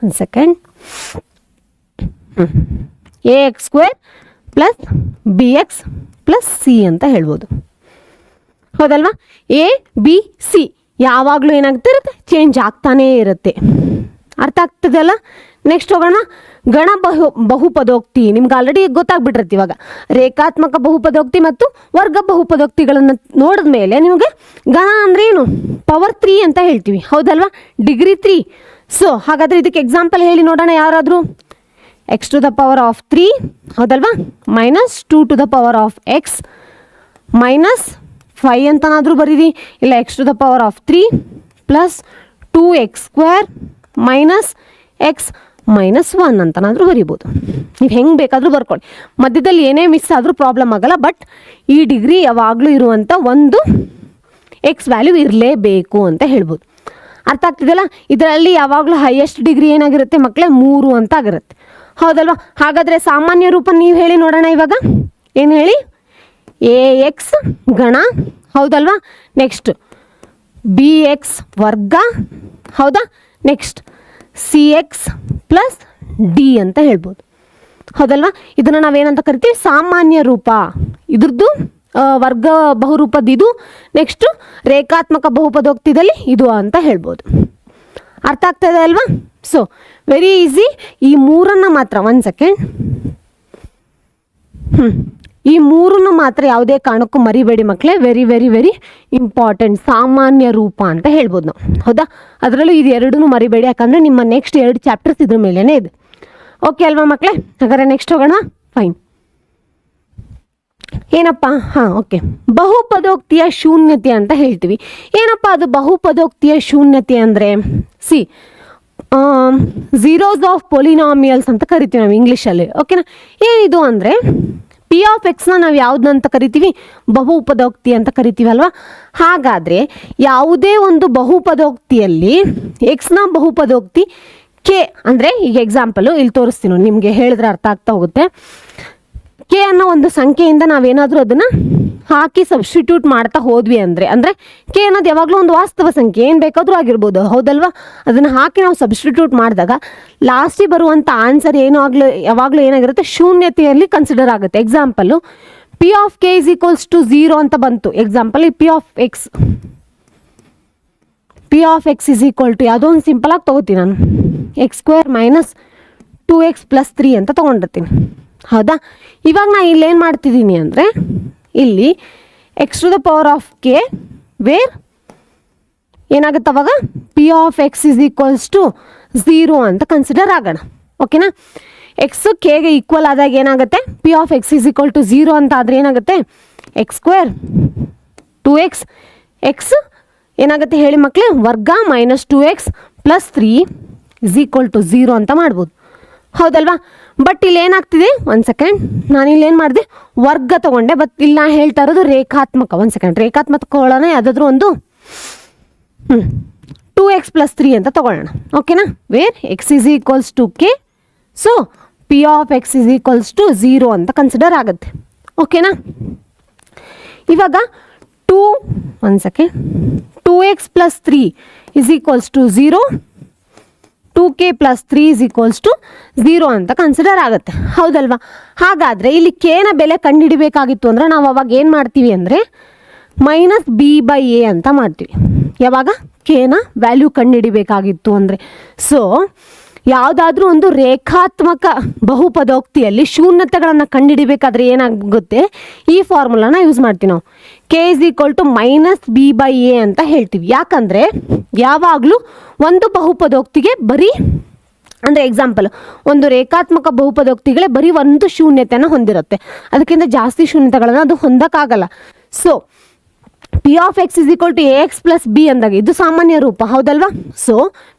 ಒಂದು second, ax² plus bx plus c ಅಂತ ಹೇಳ್ಬೋದು. ಹೌದಲ್ವಾ? ಎ ಬಿ ಸಿ ಯಾವಾಗಲೂ ಏನಾಗ್ತಾ ಇರುತ್ತೆ, ಚೇಂಜ್ ಆಗ್ತಾನೇ ಇರುತ್ತೆ. ಅರ್ಥ ಆಗ್ತದಲ್ಲ? ನೆಕ್ಸ್ಟ್ ಹೋಗೋಣ, ಗಣ ಬಹುಪದೋಕ್ತಿ. ನಿಮ್ಗೆ ಆಲ್ರೆಡಿ ಗೊತ್ತಾಗ್ಬಿಟ್ಟಿರುತ್ತೆ ಇವಾಗ. ರೇಖಾತ್ಮಕ ಬಹುಪದೋಕ್ತಿ ಮತ್ತು ವರ್ಗ ಬಹುಪದೋಕ್ತಿಗಳನ್ನು ನೋಡಿದ ಮೇಲೆ ನಿಮಗೆ ಗಣ ಅಂದ್ರೆ ಏನು, ಪವರ್ 3 ಅಂತ ಹೇಳ್ತೀವಿ. ಹೌದಲ್ವಾ? ಡಿಗ್ರಿ 3. ಸೊ ಹಾಗಾದರೆ ಇದಕ್ಕೆ ಎಕ್ಸಾಂಪಲ್ ಹೇಳಿ ನೋಡೋಣ ಯಾರಾದರೂ. x⁻³ ಹೌದಲ್ವಾ, -2 to the power of x minus 5 ಅಂತನಾದರೂ ಬರೀರಿ, ಇಲ್ಲ x⁻³ plus 2x² minus x minus 1 ಅಂತನಾದರೂ ಬರಿಬೋದು. ನೀವು ಹೆಂಗೆ ಬೇಕಾದರೂ ಬರ್ಕೊಳ್ಳಿ, ಮಧ್ಯದಲ್ಲಿ ಏನೇ ಮಿಸ್ ಆದರೂ ಪ್ರಾಬ್ಲಮ್ ಆಗಲ್ಲ. ಬಟ್ ಈ ಡಿಗ್ರಿ ಯಾವಾಗಲೂ ಇರುವಂಥ ಒಂದು ಎಕ್ಸ್ ವ್ಯಾಲ್ಯೂ ಇರಲೇಬೇಕು ಅಂತ ಹೇಳ್ಬೋದು. ಅರ್ಥ ಆಗ್ತಿದೆಯಲ್ಲ? ಇದರಲ್ಲಿ ಯಾವಾಗಲೂ ಹೈಯೆಸ್ಟ್ ಡಿಗ್ರಿ ಏನಾಗಿರುತ್ತೆ ಮಕ್ಕಳೇ, 3 ಅಂತ ಆಗಿರುತ್ತೆ. ಹೌದಲ್ವಾ? ಹಾಗಾದರೆ ಸಾಮಾನ್ಯ ರೂಪ ನೀವು ಹೇಳಿ ನೋಡೋಣ ಇವಾಗ. ಏನು ಹೇಳಿ, ax ಗಣ. ಹೌದಲ್ವಾ? ನೆಕ್ಸ್ಟ್ bx ವರ್ಗ. ಹೌದಾ? ನೆಕ್ಸ್ಟ್ cx ಪ್ಲಸ್ d ಅಂತ ಹೇಳ್ಬೋದು. ಹೌದಲ್ವಾ? ಇದನ್ನು ನಾವೇನಂತ ಕರಿತೀವಿ, ಸಾಮಾನ್ಯ ರೂಪ. ಇದ್ರದ್ದು ವರ್ಗ ಬಹುರೂಪದ್ದು ಇದು, ನೆಕ್ಸ್ಟು ರೇಖಾತ್ಮಕ ಬಹುಪದೋಕ್ತಿದಲ್ಲಿ ಇದು ಅಂತ ಹೇಳ್ಬೋದು. ಅರ್ಥ ಆಗ್ತದೆ ಅಲ್ವಾ? So very easy. ಈ 3 ಮಾತ್ರ, ಒಂದು ಸೆಕೆಂಡ್, ಈ 3 ಮಾತ್ರ ಯಾವುದೇ ಕಾರಣಕ್ಕೂ ಮರಿಬೇಡಿ ಮಕ್ಕಳೇ. Very very very important. ಸಾಮಾನ್ಯ ರೂಪ ಅಂತ ಹೇಳ್ಬೋದು ನಾವು. ಹೌದಾ? ಅದರಲ್ಲೂ ಇದು 2 ಮರಿಬೇಡಿ, ಯಾಕಂದರೆ ನಿಮ್ಮ ನೆಕ್ಸ್ಟ್ 2 ಚಾಪ್ಟರ್ಸ್ ಇದ್ರ ಮೇಲೇ ಇದೆ. ಓಕೆ ಅಲ್ವಾ ಮಕ್ಕಳೇ? ಹಾಗಾದ್ರೆ ನೆಕ್ಸ್ಟ್ ಹೋಗೋಣ. ಫೈನ್. ಏನಪ್ಪ, ಹಾಂ ಓಕೆ, ಬಹುಪದೋಕ್ತಿಯ ಶೂನ್ಯತೆ ಅಂತ ಹೇಳ್ತೀವಿ. ಏನಪ್ಪ ಅದು ಬಹುಪದೋಕ್ತಿಯ ಶೂನ್ಯತೆ ಅಂದರೆ, ಸಿ ಝೀರೋಸ್ ಆಫ್ ಪೊಲಿನಾಮಿಯಲ್ಸ್ ಅಂತ ಕರಿತೀವಿ ನಾವು ಇಂಗ್ಲೀಷಲ್ಲಿ. ಓಕೆನಾ? ಏನಿದು ಅಂದರೆ ಪಿ ಆಫ್ ಎಕ್ಸ್ನ ನಾವು ಯಾವುದಂತ ಕರಿತೀವಿ, ಬಹುಪದೋಕ್ತಿ ಅಂತ ಕರಿತೀವಲ್ವಾ? ಹಾಗಾದರೆ ಯಾವುದೇ ಒಂದು ಬಹುಪದೋಕ್ತಿಯಲ್ಲಿ ಎಕ್ಸ್ನ ಬಹುಪದೋಕ್ತಿ ಕೆ ಅಂದರೆ, ಈಗ ಎಕ್ಸಾಂಪಲು ಇಲ್ಲಿ ತೋರಿಸ್ತೀನಿ, ನಿಮಗೆ ಹೇಳಿದ್ರೆ ಅರ್ಥ ಆಗ್ತಾ ಹೋಗುತ್ತೆ. ಕೆ ಅನ್ನೋ ಒಂದು ಸಂಖ್ಯೆಯಿಂದ ನಾವೇನಾದರೂ ಅದನ್ನು ಹಾಕಿ ಸಬ್ಸ್ಟಿಟ್ಯೂಟ್ ಮಾಡ್ತಾ ಹೋದ್ವಿ ಅಂದರೆ ಕೆ ಅನ್ನೋದು ಯಾವಾಗಲೂ ಒಂದು ವಾಸ್ತವ ಸಂಖ್ಯೆ, ಏನು ಬೇಕಾದರೂ ಆಗಿರ್ಬೋದು. ಹೌದಲ್ವಾ? ಅದನ್ನು ಹಾಕಿ ನಾವು ಸಬ್ಸ್ಟಿಟ್ಯೂಟ್ ಮಾಡಿದಾಗ ಲಾಸ್ಟಿಗೆ ಬರುವಂಥ ಆನ್ಸರ್ ಯಾವಾಗಲೂ ಏನಾಗಿರುತ್ತೆ, ಶೂನ್ಯತೆಯಲ್ಲಿ ಕನ್ಸಿಡರ್ ಆಗುತ್ತೆ. Example P of K is equals to 0 ಅಂತ ಬಂತು. ಎಕ್ಸಾಂಪಲ್ ಈ P of X is equal to ಯಾವುದೋ ಒಂದು ಸಿಂಪಲಾಗಿ ತೊಗೋತೀನಿ ನಾನು, x² ಮೈನಸ್ 2x ಪ್ಲಸ್ 3 ಅಂತ ತೊಗೊಂಡಿರ್ತೀನಿ. ಹೌದಾ? ಇವಾಗ ನಾನು ಇಲ್ಲೇನು ಮಾಡ್ತಿದ್ದೀನಿ ಅಂದರೆ, ಇಲ್ಲಿ x⁻k ವೇರ್ ಏನಾಗುತ್ತೆ ಅವಾಗ P of X is equals to 0 ಅಂತ ಕನ್ಸಿಡರ್ ಆಗೋಣ. ಓಕೆನಾ? ಎಕ್ಸ್ ಕೆಗೆ ಈಕ್ವಲ್ ಆದಾಗ ಏನಾಗುತ್ತೆ, P of X is equal to 0 ಅಂತ ಆದರೆ ಏನಾಗುತ್ತೆ, x² 2x ಎಕ್ಸ್ ಏನಾಗುತ್ತೆ ಹೇಳಿ ಮಕ್ಕಳೇ, ವರ್ಗ minus 2x plus 3 is equal to 0 ಅಂತ ಮಾಡ್ಬೋದು. ಹೌದಲ್ವಾ? ಬಟ್ ಇಲ್ಲಿ ಏನಾಗ್ತಿದೆ, ಒಂದು ಸೆಕೆಂಡ್, ನಾನು ಇಲ್ಲಿ ಏನು ಮಾಡಿದೆ, ವರ್ಗ ತಗೊಂಡೆ. ಬಟ್ ಇಲ್ಲಿ ನಾನು ಹೇಳ್ತಾ ಇರೋದು ರೇಖಾತ್ಮಕ. ಒಂದು ಸೆಕೆಂಡ್, ರೇಖಾತ್ಮಕ ತಗೊಳ್ಳೋಣ ಯಾವುದಾದ್ರೂ ಒಂದು 2x ಪ್ಲಸ್ 3 ಅಂತ ತಗೊಳ್ಳೋಣ. ಓಕೆನಾ? Where x is equals to k, so P of X is equals to 0 ಅಂತ ಕನ್ಸಿಡರ್ ಆಗುತ್ತೆ. ಓಕೆನಾ? ಇವಾಗ 2x plus 3 is equals to 0, 2k plus 3 is equals to 0 ಅಂತ ಕನ್ಸಿಡರ್ ಆಗುತ್ತೆ. ಹೌದಲ್ವಾ? ಹಾಗಾದರೆ ಇಲ್ಲಿ ಕೆನ ಬೆಲೆ ಕಂಡುಹಿಡಿಬೇಕಾಗಿತ್ತು ಅಂದರೆ ನಾವು ಅವಾಗ ಏನು ಮಾಡ್ತೀವಿ ಅಂದರೆ ಮೈನಸ್ b/a ಅಂತ ಮಾಡ್ತೀವಿ. ಯಾವಾಗ ಕೆನ ವ್ಯಾಲ್ಯೂ ಕಂಡುಹಿಡಿಬೇಕಾಗಿತ್ತು ಅಂದರೆ. ಸೊ ಯಾವುದಾದ್ರೂ ಒಂದು ರೇಖಾತ್ಮಕ ಬಹುಪದೋಕ್ತಿಯಲ್ಲಿ ಶೂನ್ಯತೆಗಳನ್ನು ಕಂಡುಹಿಡಿಬೇಕಾದ್ರೆ ಏನಾಗುತ್ತೆ, ಈ ಫಾರ್ಮುಲಾನ ಯೂಸ್ ಮಾಡ್ತೀವಿ ನಾವು. K is equal to minus b/a ಅಂತ ಹೇಳ್ತೀವಿ. ಯಾಕಂದರೆ ಯಾವಾಗಲೂ ಒಂದು ಬಹುಪದೋಕ್ತಿಗೆ ಬರೀ ಅಂದರೆ ಎಕ್ಸಾಂಪಲ್ ಒಂದು ರೇಖಾತ್ಮಕ ಬಹುಪದೋಕ್ತಿಗಳೇ ಬರೀ ಒಂದು ಶೂನ್ಯತೆಯನ್ನು ಹೊಂದಿರುತ್ತೆ, ಅದಕ್ಕಿಂತ ಜಾಸ್ತಿ ಶೂನ್ಯತೆಗಳನ್ನು ಅದು ಹೊಂದಕ್ಕಾಗಲ್ಲ. So P of X is equal to ax plus b ಅಂದಾಗ ಇದು ಸಾಮಾನ್ಯ ರೂಪ. ಹೌದಲ್ವಾ? So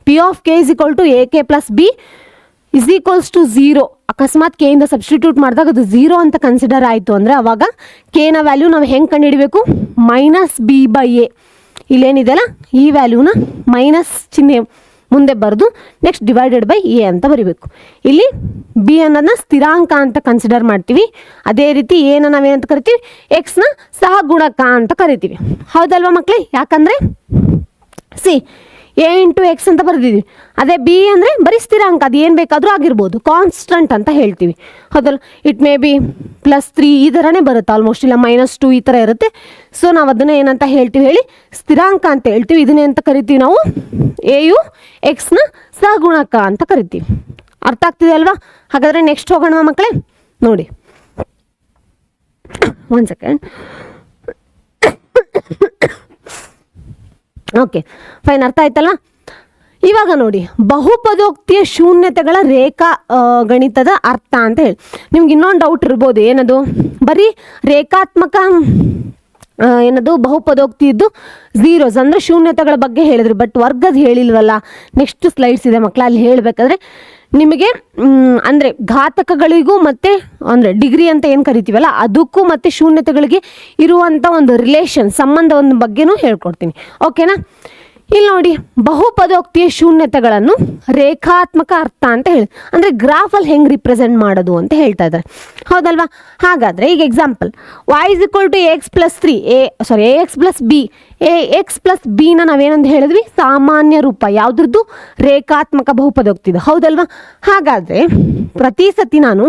P of K is equal to ak plus b is equals to 0, ಅಕಸ್ಮಾತ್ ಕೆ ಇಂದ ಸಬ್ಸ್ಟಿಟ್ಯೂಟ್ ಮಾಡಿದಾಗ ಅದು 0 ಅಂತ ಕನ್ಸಿಡರ್ ಆಯಿತು ಅಂದರೆ ಅವಾಗ ಕೆ ನ ವ್ಯಾಲ್ಯೂ ನಾವು ಹೆಂಗೆ ಕಂಡುಹಿಡಬೇಕು, -b/a. ಇಲ್ಲೇನಿದೆಯಲ್ಲ ಈ ವ್ಯಾಲ್ಯೂನ ಮೈನಸ್ ಚಿಹ್ನೆ ಮುಂದೆ ಬರೆದು ನೆಕ್ಸ್ಟ್ ಡಿವೈಡೆಡ್ ಬೈ ಎ ಅಂತ ಬರಿಬೇಕು. ಇಲ್ಲಿ ಬಿ ಅನ್ನೋದನ್ನ ಸ್ಥಿರಾಂಕ ಅಂತ ಕನ್ಸಿಡರ್ ಮಾಡ್ತೀವಿ. ಅದೇ ರೀತಿ ಎನ ನಾವೇನಂತ ಕರಿತೀವಿ, ಎಕ್ಸ್ನ ಸಹಗುಣಕ ಅಂತ ಕರಿತೀವಿ. ಹೌದಲ್ವಾ ಮಕ್ಕಳೇ? ಯಾಕಂದರೆ ಸಿ ಎ ಇಂಟು ಎಕ್ಸ್ ಅಂತ ಬರೆದಿದ್ದೀವಿ. ಅದೇ ಬಿ ಅಂದರೆ ಬರೀ ಸ್ಥಿರಾಂಕ, ಅದು ಏನು ಬೇಕಾದರೂ ಆಗಿರ್ಬೋದು, ಕಾನ್ಸ್ಟಂಟ್ ಅಂತ ಹೇಳ್ತೀವಿ. ಹೌದಲ್ಲ? ಇಟ್ ಮೇ ಬಿ +3 ಈ ಥರನೇ ಬರುತ್ತೆ, ಆಲ್ಮೋಸ್ಟ್ ಇಲ್ಲ -2 ಈ ಥರ ಇರುತ್ತೆ. ಸೊ ನಾವು ಅದನ್ನೇ ಏನಂತ ಹೇಳ್ತೀವಿ ಹೇಳಿ, ಸ್ಥಿರಾಂಕ ಅಂತ ಹೇಳ್ತೀವಿ. ಇದನ್ನೇ ಅಂತ ಕರಿತೀವಿ ನಾವು ಎಯು ಎಕ್ಸ್ನ ಸಹಗುಣಕ ಅಂತ ಕರಿತೀವಿ. ಅರ್ಥ ಆಗ್ತಿದೆ ಅಲ್ವಾ? ಹಾಗಾದರೆ ನೆಕ್ಸ್ಟ್ ಹೋಗೋಣ ಮಕ್ಕಳೇ. ನೋಡಿ, ಒಂದು ಸೆಕೆಂಡ್. ಓಕೆ ಫೈನ್, ಅರ್ಥ ಆಯ್ತಲ್ಲ? ಇವಾಗ ನೋಡಿ, ಬಹುಪದೋಕ್ತಿಯ ಶೂನ್ಯತೆಗಳ ರೇಖಾ ಗಣಿತದ ಅರ್ಥ ಅಂತ ಹೇಳಿ ನಿಮ್ಗೆ ಇನ್ನೊಂದು ಡೌಟ್ ಇರ್ಬೋದು. ಏನದು? ಬರೀ ರೇಖಾತ್ಮಕ ಏನದು ಬಹುಪದೋಕ್ತಿ ಇದ್ದು ಝೀರೋಸ್ ಅಂದರೆ ಶೂನ್ಯತೆಗಳ ಬಗ್ಗೆ ಹೇಳಿದ್ರು, ಬಟ್ ವರ್ಗದ ಹೇಳಿಲ್ವಲ್ಲ. ನೆಕ್ಸ್ಟ್ ಸ್ಲೈಡ್ಸ್ ಇದೆ ಮಕ್ಕಳ, ಅಲ್ಲಿ ಹೇಳಬೇಕಾದ್ರೆ ನಿಮಗೆ ಅಂದರೆ ಘಾತಕಗಳಿಗೂ ಮತ್ತು ಅಂದರೆ ಡಿಗ್ರಿ ಅಂತ ಏನು ಕರಿತೀವಲ್ಲ ಅದಕ್ಕೂ ಮತ್ತು ಶೂನ್ಯತೆಗಳಿಗೆ ಇರುವಂಥ ಒಂದು ರಿಲೇಷನ್ ಸಂಬಂಧದ ಬಗ್ಗೆನೂ ಹೇಳ್ಕೊಡ್ತೀನಿ. ಓಕೆನಾ? ಇಲ್ಲಿ ನೋಡಿ, ಬಹುಪದೋಕ್ತಿಯ ಶೂನ್ಯತೆಗಳನ್ನು ರೇಖಾತ್ಮಕ ಅರ್ಥ ಅಂತ ಹೇಳಿ ಅಂದರೆ ಗ್ರಾಫಲ್ಲಿ ಹೆಂಗೆ ರಿಪ್ರೆಸೆಂಟ್ ಮಾಡೋದು ಅಂತ ಹೇಳ್ತಾ ಇದ್ದಾರೆ. ಹೌದಲ್ವಾ? ಹಾಗಾದರೆ ಈಗ example, y = ax + 3 ax + b. ax + b ನ ನಾವೇನಂತ ಹೇಳಿದ್ವಿ? ಸಾಮಾನ್ಯ ರೂಪ. ಯಾವುದ್ರದ್ದು? ರೇಖಾತ್ಮಕ ಬಹುಪದೋಕ್ತಿದು. ಹೌದಲ್ವಾ? ಹಾಗಾದರೆ ಪ್ರತಿ ಸತಿ ನಾನು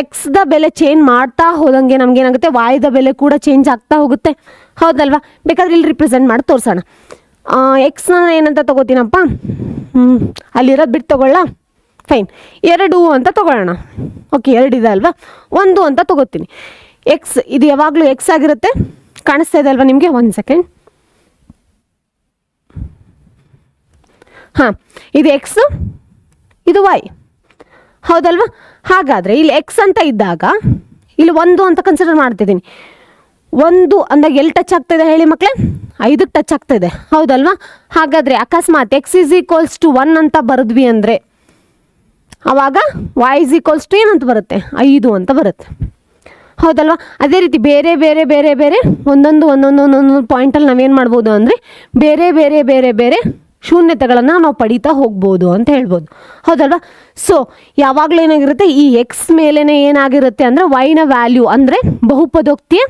ಎಕ್ಸ್ದ ಬೆಲೆ ಚೇಂಜ್ ಮಾಡ್ತಾ ಹೋದಂಗೆ ನಮಗೇನಾಗುತ್ತೆ, ವಾಯ್ದ ಬೆಲೆ ಕೂಡ ಚೇಂಜ್ ಆಗ್ತಾ ಹೋಗುತ್ತೆ. ಹೌದಲ್ವಾ? ಬೇಕಾದ್ರೆ ಇಲ್ಲಿ ರಿಪ್ರೆಸೆಂಟ್ ಮಾಡಿ ತೋರಿಸೋಣ. ಎಕ್ಸ್ನ ಏನಂತ ತೊಗೋತೀನಪ್ಪ, ಅಲ್ಲಿರೋದು ಬಿಟ್ಟು ತೊಗೊಳ್ಳ. ಫೈನ್, 2 ಅಂತ ತೊಗೊಳ್ಳೋಣ. ಓಕೆ, 2 ಇದೆ ಅಲ್ವಾ? 1 ಅಂತ ತೊಗೋತೀನಿ. ಎಕ್ಸ್ ಇದು ಯಾವಾಗಲೂ ಎಕ್ಸ್ ಆಗಿರುತ್ತೆ. ಕಾಣಿಸ್ತಾ ಇದೆ ಅಲ್ವಾ ನಿಮಗೆ? 1 ಸೆಕೆಂಡ್. ಹಾಂ, ಇದು ಎಕ್ಸ್, ಇದು ವೈ. ಹೌದಲ್ವಾ? ಹಾಗಾದರೆ ಇಲ್ಲಿ ಎಕ್ಸ್ ಅಂತ ಇದ್ದಾಗ ಇಲ್ಲಿ 1 ಅಂತ ಕನ್ಸಿಡರ್ ಮಾಡ್ತಿದ್ದೀನಿ. 1 ಅಂದಾಗ ಎಲ್ಲಿ ಟಚ್ ಆಗ್ತಾಯಿದೆ ಹೇಳಿ ಮಕ್ಕಳೇ? 5ಕ್ಕೆ ಟಚ್ ಆಗ್ತಾಯಿದೆ. ಹೌದಲ್ವಾ? ಹಾಗಾದರೆ ಅಕಸ್ಮಾತ್ x = 1 ಅಂತ ಬರೆದ್ವಿ ಅಂದರೆ ಆವಾಗ y = ಏನಂತ ಬರುತ್ತೆ? 5 ಅಂತ ಬರುತ್ತೆ. ಹೌದಲ್ವಾ? ಅದೇ ರೀತಿ ಬೇರೆ ಬೇರೆ ಬೇರೆ ಬೇರೆ ಒಂದೊಂದು ಪಾಯಿಂಟಲ್ಲಿ ನಾವೇನು ಮಾಡ್ಬೋದು ಅಂದರೆ ಬೇರೆ ಬೇರೆ ಬೇರೆ ಬೇರೆ ಶೂನ್ಯತೆಗಳನ್ನು ನಾವು ಪಡೀತಾ ಹೋಗ್ಬೋದು ಅಂತ ಹೇಳ್ಬೋದು. ಹೌದಲ್ವಾ? ಸೊ ಯಾವಾಗಲೂ ಏನಾಗಿರುತ್ತೆ, ಈ ಎಕ್ಸ್ ಮೇಲೇ ಏನಾಗಿರುತ್ತೆ ಅಂದರೆ ವೈನ ವ್ಯಾಲ್ಯೂ ಅಂದರೆ ಬಹುಪದೋಕ್ತಿಯ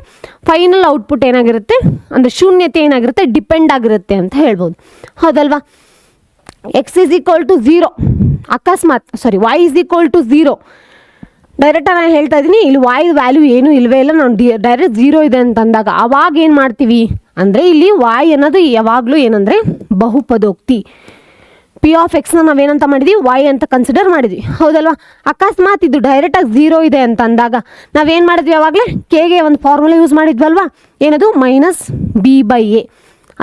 ಫೈನಲ್ ಔಟ್ಪುಟ್ ಏನಾಗಿರುತ್ತೆ ಅಂದರೆ ಶೂನ್ಯತೆ ಏನಾಗಿರುತ್ತೆ, ಡಿಪೆಂಡ್ ಆಗಿರುತ್ತೆ ಅಂತ ಹೇಳ್ಬೋದು. ಹೌದಲ್ವಾ? x = 0 ಅಕಸ್ಮಾತ್ y = 0 ಡೈರೆಕ್ಟಾಗಿ ನಾನು ಹೇಳ್ತಾ ಇದ್ದೀನಿ. ಇಲ್ಲಿ y ವ್ಯಾಲ್ಯೂ ಏನೂ ಇಲ್ಲವೇ ಇಲ್ಲ, ನಾನು ಡೈರೆಕ್ಟ್ 0 ಇದೆ ಅಂತ ಅಂದಾಗ ಆವಾಗ ಏನು ಮಾಡ್ತೀವಿ ಅಂದರೆ ಇಲ್ಲಿ y ಅನ್ನೋದು ಯಾವಾಗಲೂ ಏನಂದರೆ ಬಹುಪದೋಕ್ತಿ. p(x) ನಾವೇನಂತ ಮಾಡಿದ್ವಿ? y ಅಂತ ಕನ್ಸಿಡರ್ ಮಾಡಿದ್ವಿ. ಹೌದಲ್ವಾ? ಅಕಸ್ಮಾತ್ ಇದು ಡೈರೆಕ್ಟಾಗಿ 0 ಇದೆ ಅಂತ ಅಂದಾಗ ನಾವೇನು ಮಾಡಿದ್ವಿ? ಯಾವಾಗಲೇ ಕೆಗೆ ಒಂದು ಫಾರ್ಮುಲಾ ಯೂಸ್ ಮಾಡಿದ್ವಲ್ವಾ? ಏನದು? -b/a.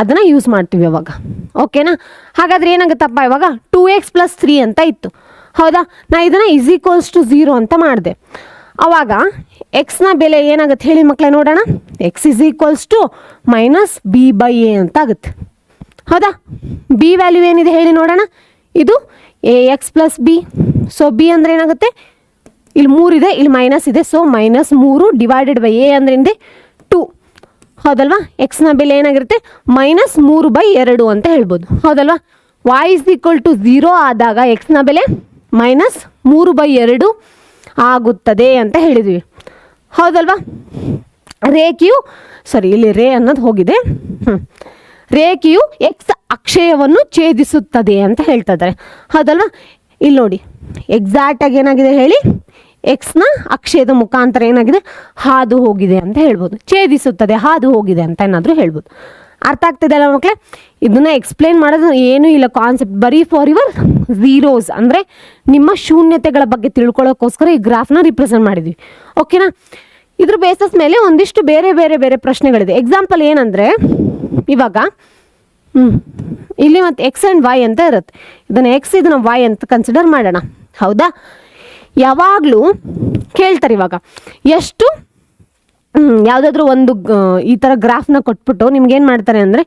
ಅದನ್ನು ಯೂಸ್ ಮಾಡ್ತೀವಿ ಅವಾಗ. ಓಕೆನಾ? ಹಾಗಾದರೆ ಏನಾಗುತ್ತಪ್ಪ, ಇವಾಗ 2x + 3 ಅಂತ ಇತ್ತು. ಹೌದಾ? ನಾ ಇದನ್ನು = 0 ಅಂತ ಮಾಡಿದೆ. ಆವಾಗ ಎಕ್ಸ್ನ ಬೆಲೆ ಏನಾಗುತ್ತೆ ಹೇಳಿ ಮಕ್ಕಳೇ ನೋಡೋಣ? x = -b/a ಅಂತ ಆಗುತ್ತೆ. ಹೌದಾ? ಬಿ ವ್ಯಾಲ್ಯೂ ಏನಿದೆ ಹೇಳಿ ನೋಡೋಣ? ಇದು ax + b. ಸೊ ಬಿ ಅಂದರೆ ಏನಾಗುತ್ತೆ? ಇಲ್ಲಿ 3 ಇದೆ, ಇಲ್ಲಿ ಮೈನಸ್ ಇದೆ. ಸೊ -3 ಡಿವೈಡೆಡ್ ಬೈ a ಅಂದರೆ 2. ಹೌದಲ್ವಾ? ಎಕ್ಸ್ನ ಬೆಲೆ ಏನಾಗಿರುತ್ತೆ? -3/2 ಅಂತ ಹೇಳ್ಬೋದು. ಹೌದಲ್ವಾ? y = 0 ಆದಾಗ ಎಕ್ಸ್ನ ಬೆಲೆ -3/2 ಆಗುತ್ತದೆ ಅಂತ ಹೇಳಿದ್ವಿ. ಹೌದಲ್ವಾ? ರೇಖೆಯು ಇಲ್ಲಿ ರೇ ಅನ್ನೋದು ಹೋಗಿದೆ. ರೇಖೆಯು ಎಕ್ಸ್ ಅಕ್ಷಯವನ್ನು ಛೇದಿಸುತ್ತದೆ ಅಂತ ಹೇಳ್ತಾ ಇದ್ದಾರೆ. ಹೌದಲ್ವಾ? ಇಲ್ಲಿ ನೋಡಿ, ಎಕ್ಸಾಕ್ಟಾಗಿ ಏನಾಗಿದೆ ಹೇಳಿ? ಎಕ್ಸ್ನ ಅಕ್ಷಯದ ಮುಖಾಂತರ ಏನಾಗಿದೆ? ಹಾದು ಹೋಗಿದೆ ಅಂತ ಹೇಳ್ಬೋದು. ಛೇದಿಸುತ್ತದೆ, ಹಾದು ಹೋಗಿದೆ ಅಂತ ಏನಾದರೂ ಹೇಳ್ಬೋದು. ಅರ್ಥ ಆಗ್ತಿದೆ ಅಲ್ಲ ಮಕ್ಕಳೇ? ಇದನ್ನು ಎಕ್ಸ್ಪ್ಲೇನ್ ಮಾಡೋದು ಏನೂ ಇಲ್ಲ, ಕಾನ್ಸೆಪ್ಟ್ ಬರೀ ಫಾರ್ ಯುವರ್ ಝೀರೋಸ್ ಅಂದರೆ ನಿಮ್ಮ ಶೂನ್ಯತೆಗಳ ಬಗ್ಗೆ ತಿಳ್ಕೊಳ್ಳೋಕ್ಕೋಸ್ಕರ ಈ ಗ್ರಾಫ್ನ ರಿಪ್ರೆಸೆಂಟ್ ಮಾಡಿದ್ವಿ. ಓಕೆನಾ? ಇದ್ರ ಬೇಸಸ್ ಮೇಲೆ ಒಂದಿಷ್ಟು ಬೇರೆ ಬೇರೆ ಬೇರೆ ಪ್ರಶ್ನೆಗಳಿದೆ. ಎಕ್ಸಾಂಪಲ್ ಏನಂದರೆ ಇವಾಗ ಇಲ್ಲಿ ಮತ್ತು ಎಕ್ಸ್ ಆ್ಯಂಡ್ ವೈ ಅಂತ ಇರುತ್ತೆ. ಇದನ್ನು ಎಕ್ಸ್, ಇದನ್ನು ವೈ ಅಂತ ಕನ್ಸಿಡರ್ ಮಾಡೋಣ. ಹೌದಾ? ಯಾವಾಗಲೂ ಕೇಳ್ತಾರೆ ಇವಾಗ ಎಷ್ಟು ಯಾವುದಾದ್ರೂ ಒಂದು ಈ ಥರ ಗ್ರಾಫ್ನ ಕೊಟ್ಬಿಟ್ಟು ನಿಮ್ಗೇನು ಮಾಡ್ತಾರೆ ಅಂದರೆ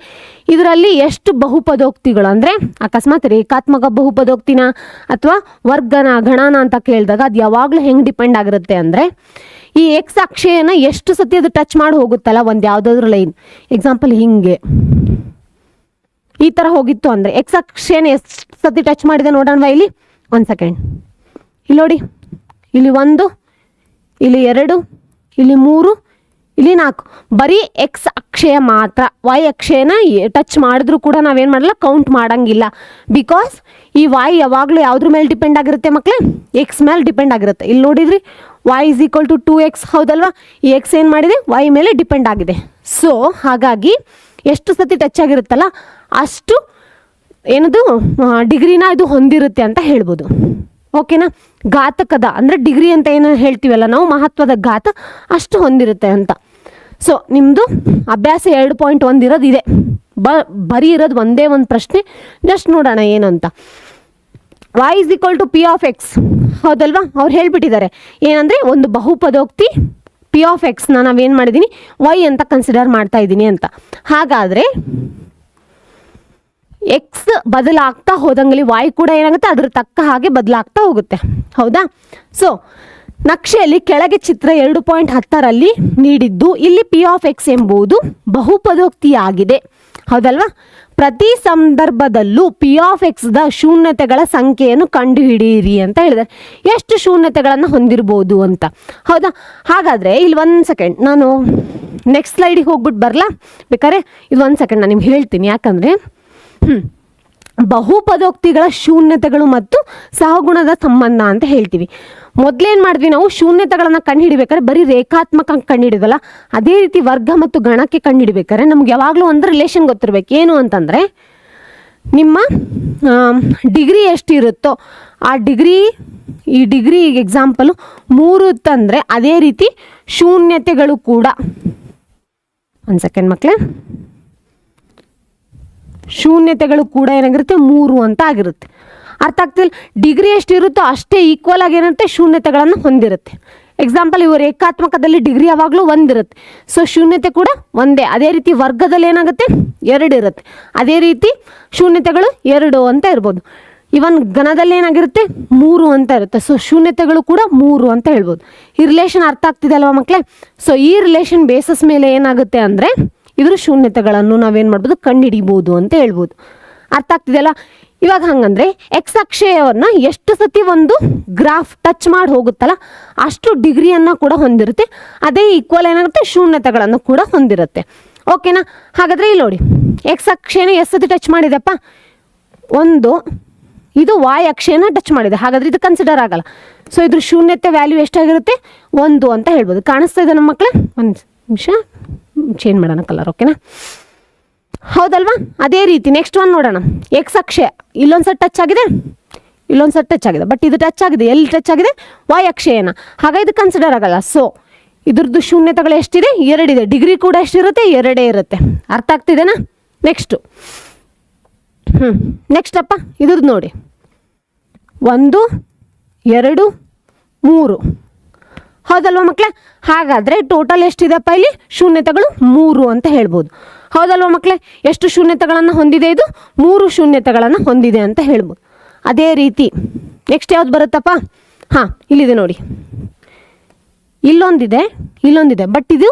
ಇದರಲ್ಲಿ ಎಷ್ಟು ಬಹುಪದೋಕ್ತಿಗಳು ಅಂದರೆ ಅಕಸ್ಮಾತ್ ರೇಖಾತ್ಮಕ ಬಹುಪದೋಕ್ತಿನ ಅಥವಾ ವರ್ಗನ ಗಣನ ಅಂತ ಕೇಳಿದಾಗ ಅದು ಯಾವಾಗಲೂ ಹೆಂಗೆ ಡಿಪೆಂಡ್ ಆಗಿರುತ್ತೆ ಅಂದರೆ ಈ ಎಕ್ಸ್ ಅಕ್ಷೆಯನ್ನು ಎಷ್ಟು ಸತಿ ಅದು ಟಚ್ ಮಾಡಿ ಹೋಗುತ್ತಲ್ಲ ಒಂದು ಯಾವುದಾದ್ರೂ ಲೈನ್, ಎಕ್ಸಾಂಪಲ್ ಹಿಂಗೆ ಈ ಥರ ಹೋಗಿತ್ತು ಅಂದರೆ ಎಕ್ಸ್ ಅಕ್ಷೆನ ಎಷ್ಟು ಸತಿ ಟಚ್ ಮಾಡಿದೆ ನೋಡೋಣ ಇಲ್ಲಿ. ಒಂದು ಸೆಕೆಂಡ್, ಇಲ್ಲಿ ನೋಡಿ, ಇಲ್ಲಿ 1, ಇಲ್ಲಿ 2, ಇಲ್ಲಿ 3, ಇಲ್ಲಿ 4. ಬರೀ ಎಕ್ಸ್ ಅಕ್ಷಯ ಮಾತ್ರ. ವೈ ಅಕ್ಷಯನ ಟಚ್ ಮಾಡಿದ್ರು ಕೂಡ ನಾವೇನು ಮಾಡಲ್ಲ, ಕೌಂಟ್ ಮಾಡೋಂಗಿಲ್ಲ. ಬಿಕಾಸ್ ಈ ವೈ ಯಾವಾಗಲೂ ಯಾವುದ್ರ ಮೇಲೆ ಡಿಪೆಂಡ್ ಆಗಿರುತ್ತೆ ಮಕ್ಕಳೇ, ಎಕ್ಸ್ ಮೇಲೆ ಡಿಪೆಂಡ್ ಆಗಿರುತ್ತೆ. ಇಲ್ಲಿ ನೋಡಿದ್ರಿ y = 2x ಹೌದಲ್ವಾ, ಈ ಎಕ್ಸ್ ಏನು ಮಾಡಿದೆ ವೈ ಮೇಲೆ ಡಿಪೆಂಡ್ ಆಗಿದೆ. ಸೊ ಹಾಗಾಗಿ ಎಷ್ಟು ಸತಿ ಟಚ್ ಆಗಿರುತ್ತಲ್ಲ ಅಷ್ಟು ಏನದು ಡಿಗ್ರಿನ ಇದು ಹೊಂದಿರುತ್ತೆ ಅಂತ ಹೇಳ್ಬೋದು. ಓಕೆನಾ, ಘಾತಕದ ಅಂದರೆ ಡಿಗ್ರಿ ಅಂತ ಏನು ಹೇಳ್ತೀವಲ್ಲ ನಾವು, ಮಹತ್ವದ ಘಾತ ಅಷ್ಟು ಹೊಂದಿರುತ್ತೆ ಅಂತ. ಸೊ ನಿಮ್ಮದು ಅಭ್ಯಾಸ 2.1 ಇರೋದು ಇದೆ, ಬರೀ ಇರೋದು ಒಂದೇ ಒಂದು ಪ್ರಶ್ನೆ. ಜಸ್ಟ್ ನೋಡೋಣ ಏನು ಅಂತ. y = p of x ಹೌದಲ್ವಾ, ಅವ್ರು ಹೇಳ್ಬಿಟ್ಟಿದ್ದಾರೆ ಏನಂದರೆ ಒಂದು ಬಹುಪದೋಕ್ತಿ p of x ನಾವೇನು ಮಾಡಿದ್ದೀನಿ y ಅಂತ ಕನ್ಸಿಡರ್ ಮಾಡ್ತಾ ಇದ್ದೀನಿ ಅಂತ. ಹಾಗಾದರೆ ಎಕ್ಸ್ ಬದಲಾಗ್ತಾ ಹೋದಂಗಲಿ y ಕೂಡ ಏನಾಗುತ್ತೆ ಅದ್ರ ತಕ್ಕ ಹಾಗೆ ಬದಲಾಗ್ತಾ ಹೋಗುತ್ತೆ. ಹೌದಾ? ಸೊ ನಕ್ಷೆಯಲ್ಲಿ ಕೆಳಗೆ ಚಿತ್ರ 2.10ರಲ್ಲಿ ನೀಡಿದ್ದು ಇಲ್ಲಿ p of x ಎಂಬುದು ಬಹುಪದೋಕ್ತಿಯಾಗಿದೆ. ಹೌದಲ್ವಾ? ಪ್ರತಿ ಸಂದರ್ಭದಲ್ಲೂ p of x ದ ಶೂನ್ಯತೆಗಳ ಸಂಖ್ಯೆಯನ್ನು ಕಂಡುಹಿಡಿಯಿರಿ ಅಂತ ಹೇಳಿದ್ದಾರೆ. ಎಷ್ಟು ಶೂನ್ಯತೆಗಳನ್ನು ಹೊಂದಿರ್ಬೋದು ಅಂತ. ಹೌದಾ? ಹಾಗಾದರೆ ಇಲ್ಲಿ 1 ಸೆಕೆಂಡ್, ನಾನು ನೆಕ್ಸ್ಟ್ ಸ್ಲೈಡಿಗೆ ಹೋಗ್ಬಿಟ್ಟು ಬರಲಾ? ಬೇಕಾದ್ರೆ ಇದು 1 ಸೆಕೆಂಡ್ ನಾನು ನಿಮ್ಗೆ ಹೇಳ್ತೀನಿ. ಯಾಕಂದರೆ ಬಹುಪದೋಕ್ತಿಗಳ ಶೂನ್ಯತೆಗಳು ಮತ್ತು ಸಹಗುಣದ ಸಂಬಂಧ ಅಂತ ಹೇಳ್ತೀವಿ. ಮೊದಲೇನು ಮಾಡಿದ್ವಿ ನಾವು, ಶೂನ್ಯತೆಗಳನ್ನು ಕಂಡುಹಿಡಿಬೇಕಾದ್ರೆ ಬರೀ ರೇಖಾತ್ಮಕ ಕಂಡುಹಿಡಿದಲ್ಲ, ಅದೇ ರೀತಿ ವರ್ಗ ಮತ್ತು ಗಣಕ್ಕೆ ಕಂಡುಹಿಡಿಬೇಕಾದ್ರೆ ನಮ್ಗೆ ಯಾವಾಗಲೂ ಒಂದು ರಿಲೇಷನ್ ಗೊತ್ತಿರಬೇಕು. ಏನು ಅಂತಂದರೆ ನಿಮ್ಮ ಡಿಗ್ರಿ ಎಷ್ಟಿರುತ್ತೋ ಆ ಡಿಗ್ರಿ, ಈ ಡಿಗ್ರಿ ಎಕ್ಸಾಂಪಲು 3 ಇತ್ತಂದರೆ ಅದೇ ರೀತಿ ಶೂನ್ಯತೆಗಳು ಕೂಡ, 1 ಸೆಕೆಂಡ್ ಮಕ್ಕಳೇ, ಶೂನ್ಯತೆಗಳು ಕೂಡ ಏನಾಗಿರುತ್ತೆ 3 ಅಂತ ಆಗಿರುತ್ತೆ. ಅರ್ಥ ಆಗ್ತಿಲ್ಲ? ಡಿಗ್ರಿ ಎಷ್ಟಿರುತ್ತೋ ಅಷ್ಟೇ ಈಕ್ವಲ್ ಆಗಿ ಏನಿರುತ್ತೆ ಶೂನ್ಯತೆಗಳನ್ನು ಹೊಂದಿರುತ್ತೆ. ಎಕ್ಸಾಂಪಲ್ ಇವು ರೇಖಾತ್ಮಕದಲ್ಲಿ ಡಿಗ್ರಿ ಯಾವಾಗಲೂ 1 ಇರುತ್ತೆ, ಸೊ ಶೂನ್ಯತೆ ಕೂಡ ಒಂದೇ. ಅದೇ ರೀತಿ ವರ್ಗದಲ್ಲಿ ಏನಾಗುತ್ತೆ 2 ಇರುತ್ತೆ, ಅದೇ ರೀತಿ ಶೂನ್ಯತೆಗಳು 2 ಅಂತ ಇರ್ಬೋದು. ಇವನ್ ಘನದಲ್ಲಿ ಏನಾಗಿರುತ್ತೆ 3 ಅಂತ ಇರುತ್ತೆ, ಸೊ ಶೂನ್ಯತೆಗಳು ಕೂಡ 3 ಅಂತ ಹೇಳ್ಬೋದು. ಈ ರಿಲೇಷನ್ ಅರ್ಥ ಆಗ್ತಿದೆ ಅಲ್ವಾ ಮಕ್ಕಳೇ? ಸೊ ಈ ರಿಲೇಷನ್ ಬೇಸಸ್ ಮೇಲೆ ಏನಾಗುತ್ತೆ ಅಂದರೆ ಇದ್ರ ಶೂನ್ಯತೆಗಳನ್ನು ನಾವೇನು ಮಾಡ್ಬೋದು ಕಂಡುಹಿಡಿಬೋದು ಅಂತ ಹೇಳ್ಬೋದು. ಅರ್ಥ ಆಗ್ತಿದೆಯಲ್ಲ? ಇವಾಗ ಹಂಗಂದ್ರೆ ಎಕ್ಸ್ ಅಕ್ಷಯವನ್ನು ಎಷ್ಟು ಸತಿ ಒಂದು ಗ್ರಾಫ್ ಟಚ್ ಮಾಡಿ ಹೋಗುತ್ತಲ್ಲ ಅಷ್ಟು ಡಿಗ್ರಿಯನ್ನು ಕೂಡ ಹೊಂದಿರುತ್ತೆ. ಅದೇ ಈಕ್ವಲ್ ಏನಾಗುತ್ತೆ ಶೂನ್ಯತೆಗಳನ್ನು ಕೂಡ ಹೊಂದಿರುತ್ತೆ. ಓಕೆನಾ? ಹಾಗಾದರೆ ಇಲ್ಲಿ ನೋಡಿ, ಎಕ್ಸ್ ಅಕ್ಷಯನ ಎಷ್ಟು ಸತಿ ಟಚ್ ಮಾಡಿದೆಪ್ಪ? 1. ಇದು y ಅಕ್ಷಯನ ಟಚ್ ಮಾಡಿದೆ, ಹಾಗಾದರೆ ಇದು ಕನ್ಸಿಡರ್ ಆಗಲ್ಲ. ಸೊ ಇದ್ರ ಶೂನ್ಯತೆ ವ್ಯಾಲ್ಯೂ ಎಷ್ಟಾಗಿರುತ್ತೆ 1 ಅಂತ ಹೇಳ್ಬೋದು. ಕಾಣಿಸ್ತಾ ಇದೆ ನಮ್ಮ ಮಕ್ಕಳೇ? 1 ನಿಮಿಷ ಚೇಂಜ್ ಮಾಡೋಣ ಕಲರ್. ಓಕೆನಾ? ಹೌದಲ್ವಾ? ಅದೇ ರೀತಿ ನೆಕ್ಸ್ಟ್ ಒನ್ ನೋಡೋಣ. ಎಕ್ಸ್ ಅಕ್ಷಯ ಇಲ್ಲೊಂದು ಸಟ್ ಟಚ್ ಆಗಿದೆ, ಇಲ್ಲೊಂದು ಸಟ್ ಟಚ್ ಆಗಿದೆ, ಬಟ್ ಇದು ಟಚ್ ಆಗಿದೆ, ಎಲ್ಲಿ ಟಚ್ ಆಗಿದೆ y ಅಕ್ಷಯನ, ಹಾಗಾಗಿ ಇದು ಕನ್ಸಿಡರ್ ಆಗಲ್ಲ. ಸೊ ಇದ್ರದ್ದು ಶೂನ್ಯತೆಗಳು ಎಷ್ಟಿದೆ 2 ಇದೆ, ಡಿಗ್ರಿ ಕೂಡ ಎಷ್ಟಿರುತ್ತೆ 2 ಇರುತ್ತೆ. ಅರ್ಥ ಆಗ್ತಿದೆನಾ? ನೆಕ್ಸ್ಟು ನೆಕ್ಸ್ಟ್ ಅಪ್ಪ ಇದ್ರದ್ದು ನೋಡಿ, 1 2 3 ಹೌದಲ್ವ ಮಕ್ಕಳೇ? ಹಾಗಾದರೆ ಟೋಟಲ್ ಎಷ್ಟಿದೆಪ್ಪ ಇಲ್ಲಿ ಶೂನ್ಯತೆಗಳು 3 ಅಂತ ಹೇಳ್ಬೋದು. ಹೌದಲ್ವ ಮಕ್ಕಳೇ? ಎಷ್ಟು ಶೂನ್ಯತೆಗಳನ್ನು ಹೊಂದಿದೆ ಇದು? 3 ಶೂನ್ಯತೆಗಳನ್ನು ಹೊಂದಿದೆ ಅಂತ ಹೇಳ್ಬೋದು. ಅದೇ ರೀತಿ ನೆಕ್ಸ್ಟ್ ಯಾವ್ದು ಬರುತ್ತಪ್ಪ? ಹಾಂ, ಇಲ್ಲಿದೆ ನೋಡಿ, ಇಲ್ಲೊಂದಿದೆ ಬಟ್ ಇದು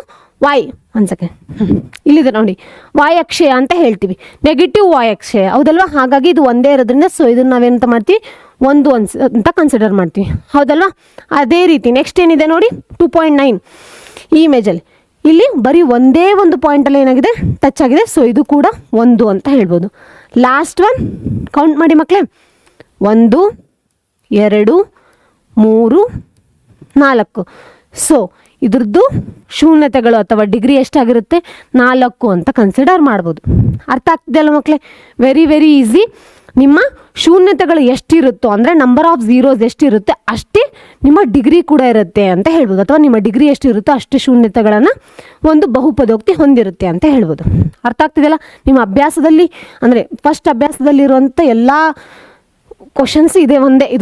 y. 1 ಸೆಕೆಂಡ್, ಇಲ್ಲಿದೆ ನೋಡಿ, y ಅಕ್ಷಯ ಅಂತ ಹೇಳ್ತೀವಿ, ನೆಗೆಟಿವ್ y ಅಕ್ಷಯ. ಹೌದಲ್ವಾ? ಹಾಗಾಗಿ ಇದು ಒಂದೇ ಇರೋದ್ರಿಂದ ಸೊ ಇದನ್ನು ನಾವೇನಂತ ಮಾಡ್ತೀವಿ 1 ಅಂತ ಕನ್ಸಿಡರ್ ಮಾಡ್ತೀವಿ. ಹೌದಲ್ವಾ? ಅದೇ ರೀತಿ ನೆಕ್ಸ್ಟ್ ಏನಿದೆ ನೋಡಿ, 2.9 ಈ ಇಮೇಜಲ್ಲಿ ಇಲ್ಲಿ ಬರೀ ಒಂದೇ ಒಂದು ಪಾಯಿಂಟಲ್ಲಿ ಏನಾಗಿದೆ ಟಚ್ ಆಗಿದೆ, ಸೊ ಇದು ಕೂಡ 1 ಅಂತ ಹೇಳ್ಬೋದು. ಲಾಸ್ಟ್ ಒನ್ ಕೌಂಟ್ ಮಾಡಿ ಮಕ್ಕಳೇ, 1 2 3 4. ಸೊ ಇದ್ರದ್ದು ಶೂನ್ಯತೆಗಳು ಅಥವಾ ಡಿಗ್ರಿ ಎಷ್ಟಾಗಿರುತ್ತೆ 4 ಅಂತ ಕನ್ಸಿಡರ್ ಮಾಡ್ಬೋದು. ಅರ್ಥ ಆಗ್ತಿದೆಯಲ್ಲ ಮಕ್ಕಳೇ? Very very easy. ನಿಮ್ಮ ಶೂನ್ಯತೆಗಳು ಎಷ್ಟಿರುತ್ತೋ ಅಂದರೆ ನಂಬರ್ ಆಫ್ ಝೀರೋಸ್ ಎಷ್ಟಿರುತ್ತೆ ಅಷ್ಟೇ ನಿಮ್ಮ ಡಿಗ್ರಿ ಕೂಡ ಇರುತ್ತೆ ಅಂತ ಹೇಳ್ಬೋದು, ಅಥವಾ ನಿಮ್ಮ ಡಿಗ್ರಿ ಎಷ್ಟಿರುತ್ತೋ ಅಷ್ಟೇ ಶೂನ್ಯತೆಗಳನ್ನು ಒಂದು ಬಹುಪದೋಕ್ತಿ ಹೊಂದಿರುತ್ತೆ ಅಂತ ಹೇಳ್ಬೋದು. ಅರ್ಥ ಆಗ್ತಿದೆಯಲ್ಲ? ನಿಮ್ಮ ಅಭ್ಯಾಸದಲ್ಲಿ ಅಂದರೆ ಫಸ್ಟ್ ಅಭ್ಯಾಸದಲ್ಲಿರುವಂಥ ಎಲ್ಲ ಕ್ವಶನ್ಸ್ ಇದು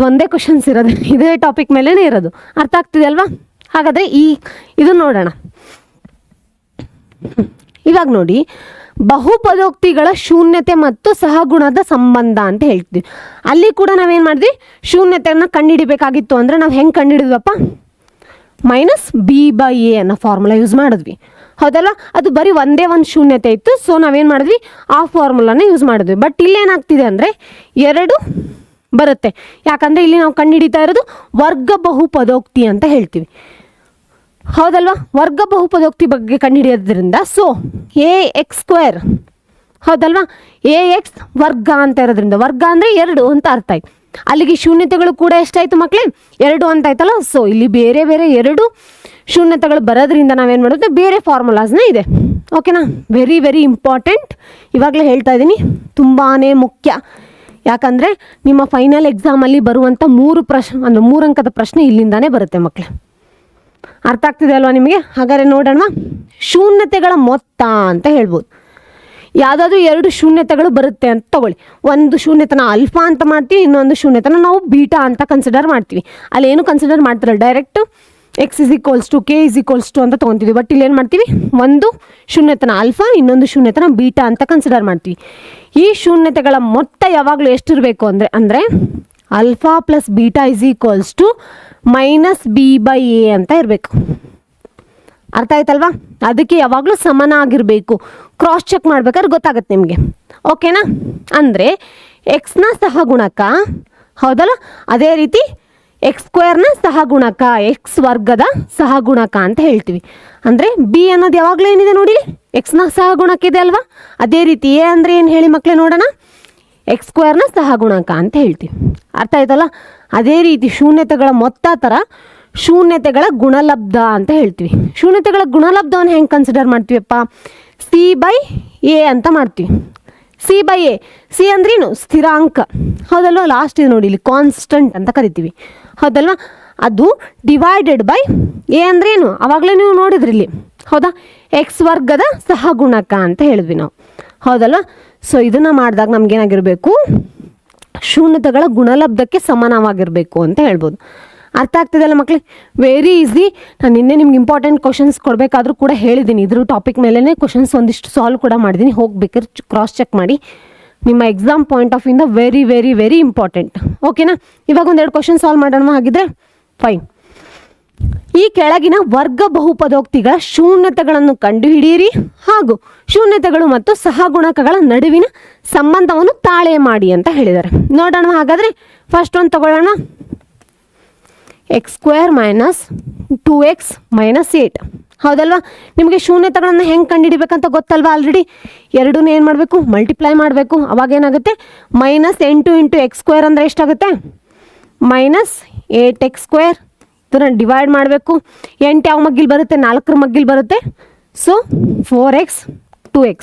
ಒಂದೇ ಕ್ವಶನ್ಸ್ ಇರೋದು, ಇದೇ ಟಾಪಿಕ್ ಮೇಲೇ ಇರೋದು. ಅರ್ಥ ಆಗ್ತಿದೆ ಅಲ್ವಾ? ಹಾಗಾದರೆ ಇದು ನೋಡೋಣ. ಇವಾಗ ನೋಡಿ, ಬಹುಪದೋಕ್ತಿಗಳ ಶೂನ್ಯತೆ ಮತ್ತು ಸಹಗುಣದ ಸಂಬಂಧ ಅಂತ ಹೇಳ್ತೀವಿ. ಅಲ್ಲಿ ಕೂಡ ನಾವೇನು ಮಾಡಿದ್ವಿ, ಶೂನ್ಯತೆಯನ್ನು ಕಂಡುಹಿಡಿಬೇಕಾಗಿತ್ತು ಅಂದರೆ ನಾವು ಹೆಂಗೆ ಕಂಡುಹಿಡಿದ್ವಪ್ಪ, -b/a ಅನ್ನೋ ಫಾರ್ಮುಲಾ ಯೂಸ್ ಮಾಡಿದ್ವಿ, ಹೌದಲ್ಲ. ಅದು ಬರೀ ಒಂದೇ ಒಂದು ಶೂನ್ಯತೆ ಇತ್ತು, ಸೊ ನಾವೇನು ಮಾಡಿದ್ವಿ, ಆ ಫಾರ್ಮುಲಾನ ಯೂಸ್ ಮಾಡಿದ್ವಿ. ಬಟ್ ಇಲ್ಲೇನಾಗ್ತಿದೆ ಅಂದರೆ 2 ಬರುತ್ತೆ, ಯಾಕಂದರೆ ಇಲ್ಲಿ ನಾವು ಕಂಡುಹಿಡಿತಾ ಇರೋದು ವರ್ಗ ಬಹುಪದೋಕ್ತಿ ಅಂತ ಹೇಳ್ತೀವಿ, ಹೌದಲ್ವಾ. ವರ್ಗ ಬಹುಪದೋಕ್ತಿ ಬಗ್ಗೆ ಕಂಡುಹಿಡಿಯೋದ್ರಿಂದ ಸೊ ax², ಹೌದಲ್ವಾ, ax ವರ್ಗ ಅಂತ ಇರೋದ್ರಿಂದ, ವರ್ಗ ಅಂದರೆ 2 ಅಂತ ಅರ್ಥ ಆಯ್ತು. ಅಲ್ಲಿಗೆ ಶೂನ್ಯತೆಗಳು ಕೂಡ ಎಷ್ಟಾಯಿತು ಮಕ್ಕಳೇ, 2 ಅಂತ ಆಯ್ತಲ್ಲ. ಸೊ ಇಲ್ಲಿ ಬೇರೆ ಬೇರೆ 2 ಶೂನ್ಯತೆಗಳು ಬರೋದ್ರಿಂದ ನಾವೇನು ಮಾಡೋದು, ಬೇರೆ ಫಾರ್ಮುಲಾಸ್ನ ಇದೆ, ಓಕೆನಾ. ವೆರಿ ವೆರಿ ಇಂಪಾರ್ಟೆಂಟ್, ಇವಾಗಲೇ ಹೇಳ್ತಾ ಇದ್ದೀನಿ, ತುಂಬಾ ಮುಖ್ಯ. ಯಾಕಂದರೆ ನಿಮ್ಮ ಫೈನಲ್ ಎಕ್ಸಾಮಲ್ಲಿ ಬರುವಂಥ 3 ಪ್ರಶ್ನೆ ಅಂದರೆ 3 ಅಂಕದ ಪ್ರಶ್ನೆ ಇಲ್ಲಿಂದಾನೇ ಬರುತ್ತೆ ಮಕ್ಕಳೇ. ಅರ್ಥ ಆಗ್ತಿದೆ ಅಲ್ವಾ ನಿಮಗೆ? ಹಾಗಾದರೆ ನೋಡೋಣ, ಶೂನ್ಯತೆಗಳ ಮೊತ್ತ ಅಂತ ಹೇಳ್ಬೋದು. ಯಾವುದಾದ್ರೂ 2 ಶೂನ್ಯತೆಗಳು ಬರುತ್ತೆ ಅಂತ ತಗೊಳ್ಳಿ. ಒಂದು ಶೂನ್ಯತನ ಅಲ್ಫಾ ಅಂತ ಮಾಡ್ತೀವಿ, ಇನ್ನೊಂದು ಶೂನ್ಯತನ ನಾವು ಬೀಟಾ ಅಂತ ಕನ್ಸಿಡರ್ ಮಾಡ್ತೀವಿ. ಅಲ್ಲಿ ಏನು ಕನ್ಸಿಡರ್ ಮಾಡ್ತಿರಲ್ಲ, ಡೈರೆಕ್ಟ್ x = k = ಅಂತ ತೊಗೊತೀವಿ. ಬಟ್ ಇಲ್ಲಿ ಏನು ಮಾಡ್ತೀವಿ, ಒಂದು ಶೂನ್ಯತನ ಅಲ್ಫಾ, ಇನ್ನೊಂದು ಶೂನ್ಯತನ ಬೀಟಾ ಅಂತ ಕನ್ಸಿಡರ್ ಮಾಡ್ತೀವಿ. ಈ ಶೂನ್ಯತೆಗಳ ಮೊತ್ತ ಯಾವಾಗಲೂ ಎಷ್ಟಿರಬೇಕು ಅಂದರೆ ಅಲ್ಫಾ ಪ್ಲಸ್ ಬೀಟಾ = -b/a ಅಂತ ಇರಬೇಕು. ಅರ್ಥ ಆಯ್ತಲ್ವಾ? ಅದಕ್ಕೆ ಯಾವಾಗಲೂ ಸಮಾನ ಆಗಿರಬೇಕು. ಕ್ರಾಸ್ ಚೆಕ್ ಮಾಡ್ಬೇಕಾದ್ರೆ ಗೊತ್ತಾಗುತ್ತೆ ನಿಮಗೆ, ಓಕೆನಾ. ಅಂದರೆ ಎಕ್ಸ್ನ ಸಹಗುಣಕ, ಹೌದಲ್ಲ, ಅದೇ ರೀತಿ x² ಸಹಗುಣಕ, ಎಕ್ಸ್ ವರ್ಗದ ಸಹಗುಣಕ ಅಂತ ಹೇಳ್ತೀವಿ. ಅಂದರೆ ಬಿ ಅನ್ನೋದು ಯಾವಾಗಲೂ ಏನಿದೆ ನೋಡಿ, ಎಕ್ಸ್ನ ಸಹಗುಣಕ ಇದೆ ಅಲ್ವಾ. ಅದೇ ರೀತಿ ಎ ಅಂದರೆ ಏನು ಹೇಳಿ ಮಕ್ಕಳೇ ನೋಡೋಣ, x² ಸಹಗುಣಕ ಅಂತ ಹೇಳ್ತೀವಿ. ಅರ್ಥ ಆಯ್ತಲ್ಲ? ಅದೇ ರೀತಿ ಶೂನ್ಯತೆಗಳ ಮೊತ್ತ ಥರ ಶೂನ್ಯತೆಗಳ ಗುಣಲಬ್ಧ ಅಂತ ಹೇಳ್ತೀವಿ. ಶೂನ್ಯತೆಗಳ ಗುಣಲಬ್ಧವನ್ನು ಹೆಂಗೆ ಕನ್ಸಿಡರ್ ಮಾಡ್ತೀವಪ್ಪ, c/a ಅಂತ ಮಾಡ್ತೀವಿ. c/a, ಸಿ ಅಂದ್ರೇನು, ಸ್ಥಿರಾಂಕ, ಹೌದಲ್ವ. ಲಾಸ್ಟ್ ಇದೆ ನೋಡಿ, ಇಲ್ಲಿ ಕಾನ್ಸ್ಟಂಟ್ ಅಂತ ಕರಿತೀವಿ, ಹೌದಲ್ವಾ. ಅದು ಡಿವೈಡೆಡ್ ಬೈ ಎ ಅಂದ್ರೇನು, ಅವಾಗಲೇ ನೀವು ನೋಡಿದ್ರಿ ಇಲ್ಲಿ, ಹೌದಾ, ಎಕ್ಸ್ ವರ್ಗದ ಸಹಗುಣಕ ಅಂತ ಹೇಳಿದ್ವಿ ನಾವು, ಹೌದಲ್ವ. ಸೊ ಇದನ್ನು ಮಾಡಿದಾಗ ನಮಗೇನಾಗಿರಬೇಕು, ಶೂನ್ಯತೆಗಳ ಗುಣಲಬ್ಧಕ್ಕೆ ಸಮಾನವಾಗಿರಬೇಕು ಅಂತ ಹೇಳ್ಬೋದು. ಅರ್ಥ ಆಗ್ತಿದೆಲ್ಲ ಮಕ್ಕಳಿಗೆ? Very easy. ನಾನು ನಿನ್ನೆ ನಿಮ್ಗೆ ಇಂಪಾರ್ಟೆಂಟ್ ಕ್ವಶನ್ಸ್ ಕೊಡಬೇಕಾದ್ರೂ ಕೂಡ ಹೇಳಿದ್ದೀನಿ, ಇದ್ರ ಟಾಪಿಕ್ ಮೇಲೇ ಕ್ವಶನ್ಸ್ ಒಂದಿಷ್ಟು ಸಾಲ್ವ್ ಕೂಡ ಮಾಡಿದ್ದೀನಿ, ಹೋಗ್ಬೇಕಾದ್ರೆ ಕ್ರಾಸ್ ಚೆಕ್ ಮಾಡಿ. ನಿಮ್ಮ ಎಕ್ಸಾಮ್ ಪಾಯಿಂಟ್ ಆಫ್ ಇಂದ ವೆರಿ ವೆರಿ ವೆರಿ ಇಂಪಾರ್ಟೆಂಟ್, ಓಕೆನಾ. ಇವಾಗ 2 ಕ್ವಶನ್ ಸಾಲ್ವ್ ಮಾಡೋಣ, ಹಾಗಿದ್ರೆ ಫೈನ್. ಈ ಕೆಳಗಿನ ವರ್ಗ ಬಹುಪದೋಕ್ತಿಗಳ ಶೂನ್ಯತೆಗಳನ್ನು ಕಂಡುಹಿಡಿಯಿರಿ ಹಾಗೂ ಶೂನ್ಯತೆಗಳು ಮತ್ತು ಸಹಗುಣಕಗಳ ನಡುವಿನ ಸಂಬಂಧವನ್ನು ತಾಳೆ ಮಾಡಿ ಅಂತ ಹೇಳಿದ್ದಾರೆ. ನೋಡೋಣ ಹಾಗಾದರೆ. ಫಸ್ಟ್ ಒಂದು ತಗೊಳ್ಳೋಣ, x² - 2x - 8, ಹೌದಲ್ವಾ. ನಿಮಗೆ ಶೂನ್ಯತೆಗಳನ್ನು ಹೆಂಗೆ ಕಂಡುಹಿಡಿಬೇಕಂತ ಗೊತ್ತಲ್ವಾ ಆಲ್ರೆಡಿ. 2 ಏನು ಮಾಡಬೇಕು, ಮಲ್ಟಿಪ್ಲೈ ಮಾಡಬೇಕು. ಅವಾಗ ಏನಾಗುತ್ತೆ, -8 × x² ಅಂದರೆ ಎಷ್ಟಾಗುತ್ತೆ, -8x². ಇದನ್ನು ಡಿವೈಡ್ ಮಾಡಬೇಕು. 8 ಯಾವ ಮಗ್ಗಿಲ್ ಬರುತ್ತೆ, 4ರ ಮಗ್ಗಿಲ್ ಬರುತ್ತೆ. ಸೊ 4x 2x,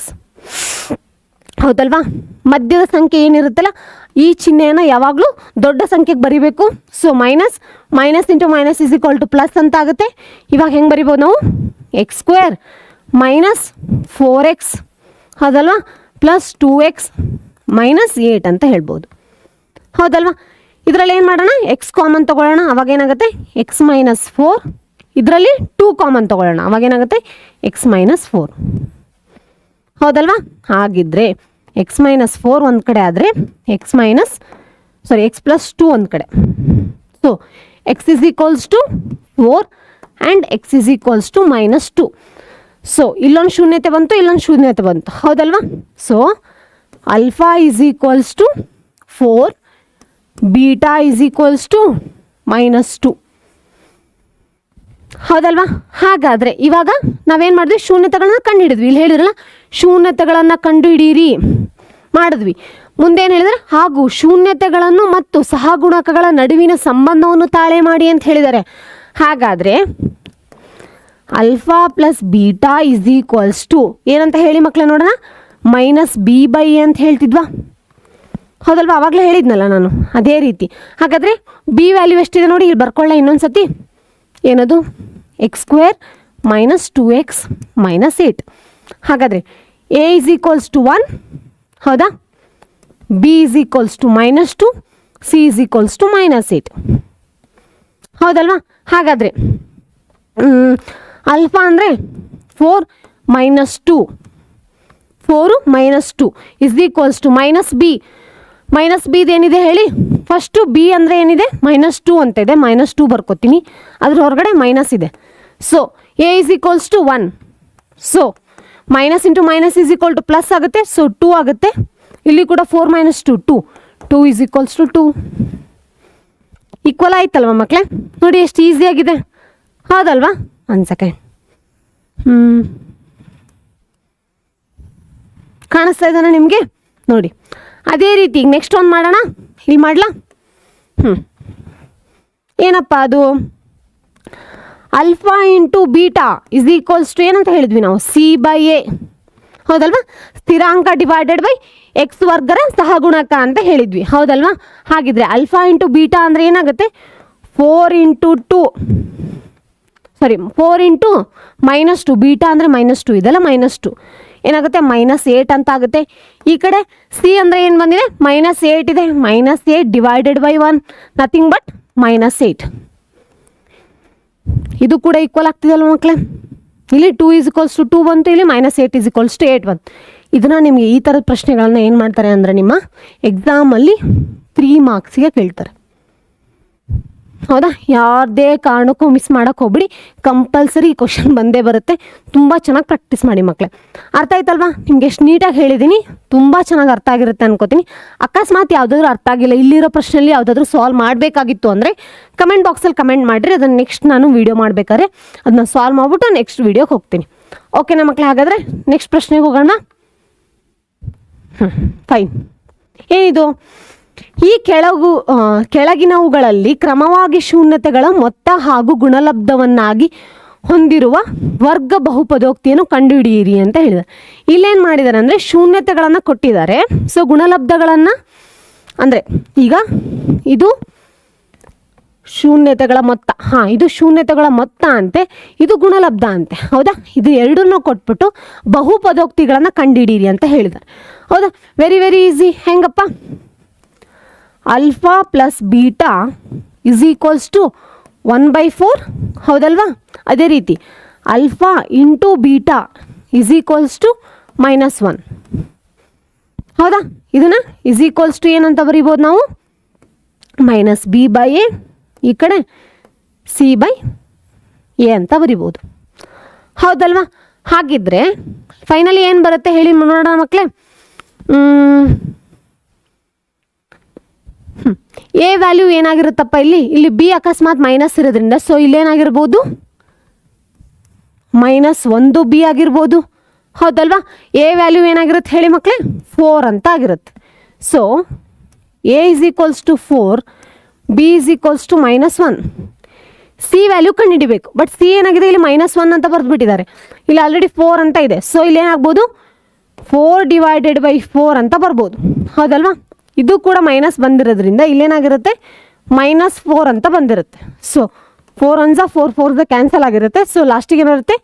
ಹೌದಲ್ವಾ. ಮಧ್ಯದ ಸಂಖ್ಯೆ ಏನಿರುತ್ತಲ್ಲ, ಈ ಚಿಹ್ನೆಯನ್ನು ಯಾವಾಗಲೂ ದೊಡ್ಡ ಸಂಖ್ಯೆಗೆ ಬರಿಬೇಕು. ಸೊ ಮೈನಸ್ × ಪ್ಲಸ್ ಅಂತ ಆಗುತ್ತೆ. ಇವಾಗ ಹೆಂಗೆ ಬರಿಬೋದು ನಾವು, x² - 4x, ಹೌದಲ್ವಾ, ಪ್ಲಸ್ 2x - 8 ಅಂತ ಹೇಳ್ಬೋದು, ಹೌದಲ್ವಾ. ಇದರಲ್ಲಿ ಏನು ಮಾಡೋಣ, ಎಕ್ಸ್ ಕಾಮನ್ ತೊಗೊಳ್ಳೋಣ, ಅವಾಗ ಏನಾಗುತ್ತೆ x - 4. ಇದರಲ್ಲಿ 2 ಕಾಮನ್ ತೊಗೊಳ್ಳೋಣ, ಅವಾಗ ಏನಾಗುತ್ತೆ x - 4, ಹೌದಲ್ವಾ. ಹಾಗಿದ್ರೆ x - 4 ಒಂದು ಕಡೆ ಆದರೆ x + 2 ಒಂದು ಕಡೆ. So x = 4 and x = -2. So ಇಲ್ಲೊಂದು ಶೂನ್ಯತೆ ಬಂತು, ಇಲ್ಲೊಂದು ಶೂನ್ಯತೆ ಬಂತು, ಹೌದಲ್ವಾ. ಸೊ ಆಲ್ಫಾ = 4, ಬೀಟಾ = -2, ಹೌದಲ್ವಾ. ಹಾಗಾದರೆ ಇವಾಗ ನಾವೇನು ಮಾಡಿದ್ವಿ, ಶೂನ್ಯತೆಗಳನ್ನ ಕಂಡುಹಿಡಿದ್ವಿ. ಇಲ್ಲಿ ಹೇಳಿದ್ರಲ್ಲ, ಶೂನ್ಯತೆಗಳನ್ನು ಕಂಡುಹಿಡಿಯಿರಿ ಮಾಡಿದ್ವಿ. ಮುಂದೇನು ಹೇಳಿದರೆ, ಹಾಗೂ ಶೂನ್ಯತೆಗಳನ್ನು ಮತ್ತು ಸಹಗುಣಕಗಳ ನಡುವಿನ ಸಂಬಂಧವನ್ನು ತಾಳೆ ಮಾಡಿ ಅಂತ ಹೇಳಿದ್ದಾರೆ. ಹಾಗಾದರೆ ಆಲ್ಫಾ ಪ್ಲಸ್ ಬೀಟಾ = ಏನಂತ ಹೇಳಿ ಮಕ್ಕಳೇ ನೋಡೋಣ, -b/a ಅಂತ ಹೇಳ್ತಿದ್ವಾ, ಹೌದಲ್ವಾ. ಆವಾಗಲೇ ಹೇಳಿದ್ನಲ್ಲ ನಾನು, ಅದೇ ರೀತಿ. ಹಾಗಾದರೆ ಬಿ ವ್ಯಾಲ್ಯೂ ಎಷ್ಟಿದೆ ನೋಡಿ, ಇಲ್ಲಿ ಬರ್ಕೊಳ್ಳ ಇನ್ನೊಂದು ಸತಿ. ಏನದು, x² - 2x - 8. ಹಾಗಾದರೆ a = 1, ಹೌದಾ, b = -2, c = -8, ಹೌದಲ್ವಾ. ಹಾಗಾದರೆ ಆಲ್ಫಾ ಅಂದರೆ 4, -2, 4 -2 is equals to minus b ಏನಿದೆ ಹೇಳಿ. ಫಸ್ಟು ಬಿ ಅಂದರೆ ಏನಿದೆ -2 ಅಂತ ಇದೆ, -2 ಬರ್ಕೋತೀನಿ, ಅದ್ರ ಹೊರಗಡೆ ಮೈನಸ್ ಇದೆ. So a is equals to 1. So minus into minus is equal to plus ಆಗುತ್ತೆ. ಸೊ 2 ಆಗುತ್ತೆ. ಇಲ್ಲಿ ಕೂಡ 4 - 2 2 ಇಸ್ ಈಕ್ವಲ್ಸ್ ಟು 2. ಈಕ್ವಲ್ ಆಯ್ತಲ್ವ ಮಕ್ಕಳೇ? ನೋಡಿ ಎಷ್ಟು ಈಸಿಯಾಗಿದೆ, ಹೌದಲ್ವಾ? 1 ಸೆಕೆಂಡ್. ಕಾಣಿಸ್ತಾ ಇದ್ದಾನೆ ನಿಮಗೆ? ನೋಡಿ ಅದೇ ರೀತಿ ನೆಕ್ಸ್ಟ್ ಒಂದು ಮಾಡೋಣ. ಇಲ್ಲಿ ಮಾಡಲಾ? ಏನಪ್ಪ ಅದು? Alpha into beta is equals to ಏನಂತ ಹೇಳಿದ್ವಿ ನಾವು? C/A, ಹೌದಲ್ವಾ? ಸ್ಥಿರಾಂಕ ಡಿವೈಡೆಡ್ ಬೈ ಎಕ್ಸ್ ವರ್ಗರ ಸಹಗುಣಕ ಅಂತ ಹೇಳಿದ್ವಿ, ಹೌದಲ್ವಾ? ಹಾಗಿದ್ರೆ ಆಲ್ಫಾ ಇಂಟು ಬೀಟಾ ಅಂದರೆ ಏನಾಗುತ್ತೆ? 4 ಇಂಟು -2, ಬೀಟಾ ಅಂದರೆ -2, ಇದೆಲ್ಲ -2 ಏನಾಗುತ್ತೆ? -8 ಅಂತ ಆಗುತ್ತೆ. ಈ ಕಡೆ ಸಿ ಅಂದರೆ ಏನು ಬಂದಿದೆ? -8 ಇದೆ. -8 ಡಿವೈಡೆಡ್ ಬೈ 1 ನಥಿಂಗ್ ಬಟ್ -8. ಇದು ಕೂಡ ಈಕ್ವಲ್ ಆಗ್ತಿದಲ್ವ ಮಕ್ಕಳೇ? ಇಲ್ಲಿ 2 = 2 ಬಂತು, ಇಲ್ಲಿ -8 = 8 ಬಂತು. ಇದನ್ನು ನಿಮಗೆ ಈ ಥರದ ಪ್ರಶ್ನೆಗಳನ್ನು ಏನು ಮಾಡ್ತಾರೆ ಅಂದರೆ ನಿಮ್ಮ ಎಕ್ಸಾಮಲ್ಲಿ 3 ಮಾರ್ಕ್ಸಿಗೆ ಕೇಳ್ತಾರೆ, ಹೌದಾ? ಯಾವುದೇ ಕಾರಣಕ್ಕೂ ಮಿಸ್ ಮಾಡೋಕ್ಕೆ ಹೋಗ್ಬಿಡಿ. ಕಂಪಲ್ಸರಿ ಈ ಕ್ವಶನ್ ಬಂದೇ ಬರುತ್ತೆ. ತುಂಬ ಚೆನ್ನಾಗಿ ಪ್ರಾಕ್ಟೀಸ್ ಮಾಡಿ ಮಕ್ಕಳೇ. ಅರ್ಥ ಆಯ್ತಲ್ವಾ? ನಿಮ್ಗೆ ಎಷ್ಟು ನೀಟಾಗಿ ಹೇಳಿದ್ದೀನಿ, ತುಂಬ ಚೆನ್ನಾಗಿ ಅರ್ಥ ಆಗಿರುತ್ತೆ ಅನ್ಕೋತೀನಿ. ಅಕಸ್ಮಾತ್ ಯಾವುದಾದ್ರೂ ಅರ್ಥ ಆಗಿಲ್ಲ, ಇಲ್ಲಿರೋ ಪ್ರಶ್ನೆಯಲ್ಲಿ ಯಾವುದಾದ್ರೂ ಸಾಲ್ವ್ ಮಾಡಬೇಕಾಗಿತ್ತು ಅಂದರೆ ಕಮೆಂಟ್ ಬಾಕ್ಸಲ್ಲಿ ಕಮೆಂಟ್ ಮಾಡಿರಿ. ಅದನ್ನು ನೆಕ್ಸ್ಟ್ ನಾನು ವೀಡಿಯೋ ಮಾಡಬೇಕಾದ್ರೆ ಅದನ್ನ ಸಾಲ್ವ್ ಮಾಡಿಬಿಟ್ಟು ನೆಕ್ಸ್ಟ್ ವೀಡಿಯೋಗೆ ಹೋಗ್ತೀನಿ. ಓಕೆನಾ ಮಕ್ಕಳೇ? ಹಾಗಾದರೆ ನೆಕ್ಸ್ಟ್ ಪ್ರಶ್ನೆಗೆ ಹೋಗೋಣ. ಫೈನ್. ಏನಿದು? ಈ ಕೆಳಗಿನವುಗಳಲ್ಲಿ ಕ್ರಮವಾಗಿ ಶೂನ್ಯತೆಗಳ ಮೊತ್ತ ಹಾಗೂ ಗುಣಲಬ್ಧವನ್ನಾಗಿ ಹೊಂದಿರುವ ವರ್ಗ ಬಹುಪದೋಕ್ತಿಯನ್ನು ಕಂಡುಹಿಡಿಯಿರಿ ಅಂತ ಹೇಳಿದ್ದಾರೆ. ಇಲ್ಲೇನು ಮಾಡಿದ್ದಾರೆ ಅಂದರೆ ಶೂನ್ಯತೆಗಳನ್ನು ಕೊಟ್ಟಿದ್ದಾರೆ. ಸೊ ಗುಣಲಬ್ಧಗಳನ್ನು ಅಂದರೆ ಈಗ ಇದು ಶೂನ್ಯತೆಗಳ ಮೊತ್ತ, ಇದು ಶೂನ್ಯತೆಗಳ ಮೊತ್ತ ಅಂತೆ, ಇದು ಗುಣಲಬ್ಧ ಅಂತೆ, ಹೌದಾ? ಇದು ಎರಡನ್ನೂ ಕೊಟ್ಬಿಟ್ಟು ಬಹುಪದೋಕ್ತಿಗಳನ್ನು ಕಂಡುಹಿಡಿಯಿರಿ ಅಂತ ಹೇಳಿದ್ದಾರೆ, ಹೌದಾ? Very very easy. ಹೆಂಗಪ್ಪ? Alpha plus beta is equals to 1/4, ಹೌದಲ್ವಾ? ಅದೇ ರೀತಿ alpha into beta is equals to -1, ಹೌದಾ? ಇದನ್ನು ಇಸ್ ಈಕ್ವಲ್ಸ್ ಟು ಏನಂತ ಬರಿಬೋದು ನಾವು? -B/A, ಈ ಕಡೆ C/A ಅಂತ ಬರಿಬೋದು, ಹೌದಲ್ವಾ? ಹಾಗಿದ್ರೆ ಫೈನಲಿ ಏನು ಬರುತ್ತೆ ಹೇಳಿ ನೋಡೋಣ ಮಕ್ಕಳೇ. ಎ ವ್ಯಾಲ್ಯೂ ಏನಾಗಿರುತ್ತಪ್ಪ ಇಲ್ಲಿ ಬಿ ಅಕಸ್ಮಾತ್ ಮೈನಸ್ ಇರೋದ್ರಿಂದ ಸೊ ಇಲ್ಲೇನಾಗಿರ್ಬೋದು? -1B ಆಗಿರ್ಬೋದು, ಹೌದಲ್ವಾ? ಎ ವ್ಯಾಲ್ಯೂ ಏನಾಗಿರುತ್ತೆ ಹೇಳಿ ಮಕ್ಕಳೇ? 4 ಅಂತ ಆಗಿರುತ್ತೆ. So a is equals to 4, b is equals to -1. C value ಕಂಡುಹಿಡಿಬೇಕು. ಬಟ್ ಸಿ ಏನಾಗಿದೆ? ಇಲ್ಲಿ -1 ಅಂತ ಬರೆದ್ಬಿಟ್ಟಿದ್ದಾರೆ. ಇಲ್ಲಿ ಆಲ್ರೆಡಿ 4 ಅಂತ ಇದೆ. ಸೊ ಇಲ್ಲೇನಾಗ್ಬೋದು? 4 ಡಿವೈಡೆಡ್ ಬೈ 4 ಅಂತ ಬರ್ಬೋದು, ಹೌದಲ್ವಾ? ಇದು ಕೂಡ ಮೈನಸ್ ಬಂದಿರೋದ್ರಿಂದ ಇಲ್ಲೇನಾಗಿರುತ್ತೆ? -4 ಅಂತ ಬಂದಿರುತ್ತೆ. ಸೊ 4 1 4 4 ಕ್ಯಾನ್ಸಲ್ ಆಗಿರುತ್ತೆ. ಸೊ ಲಾಸ್ಟಿಗೆ ಏನಿರುತ್ತೆ?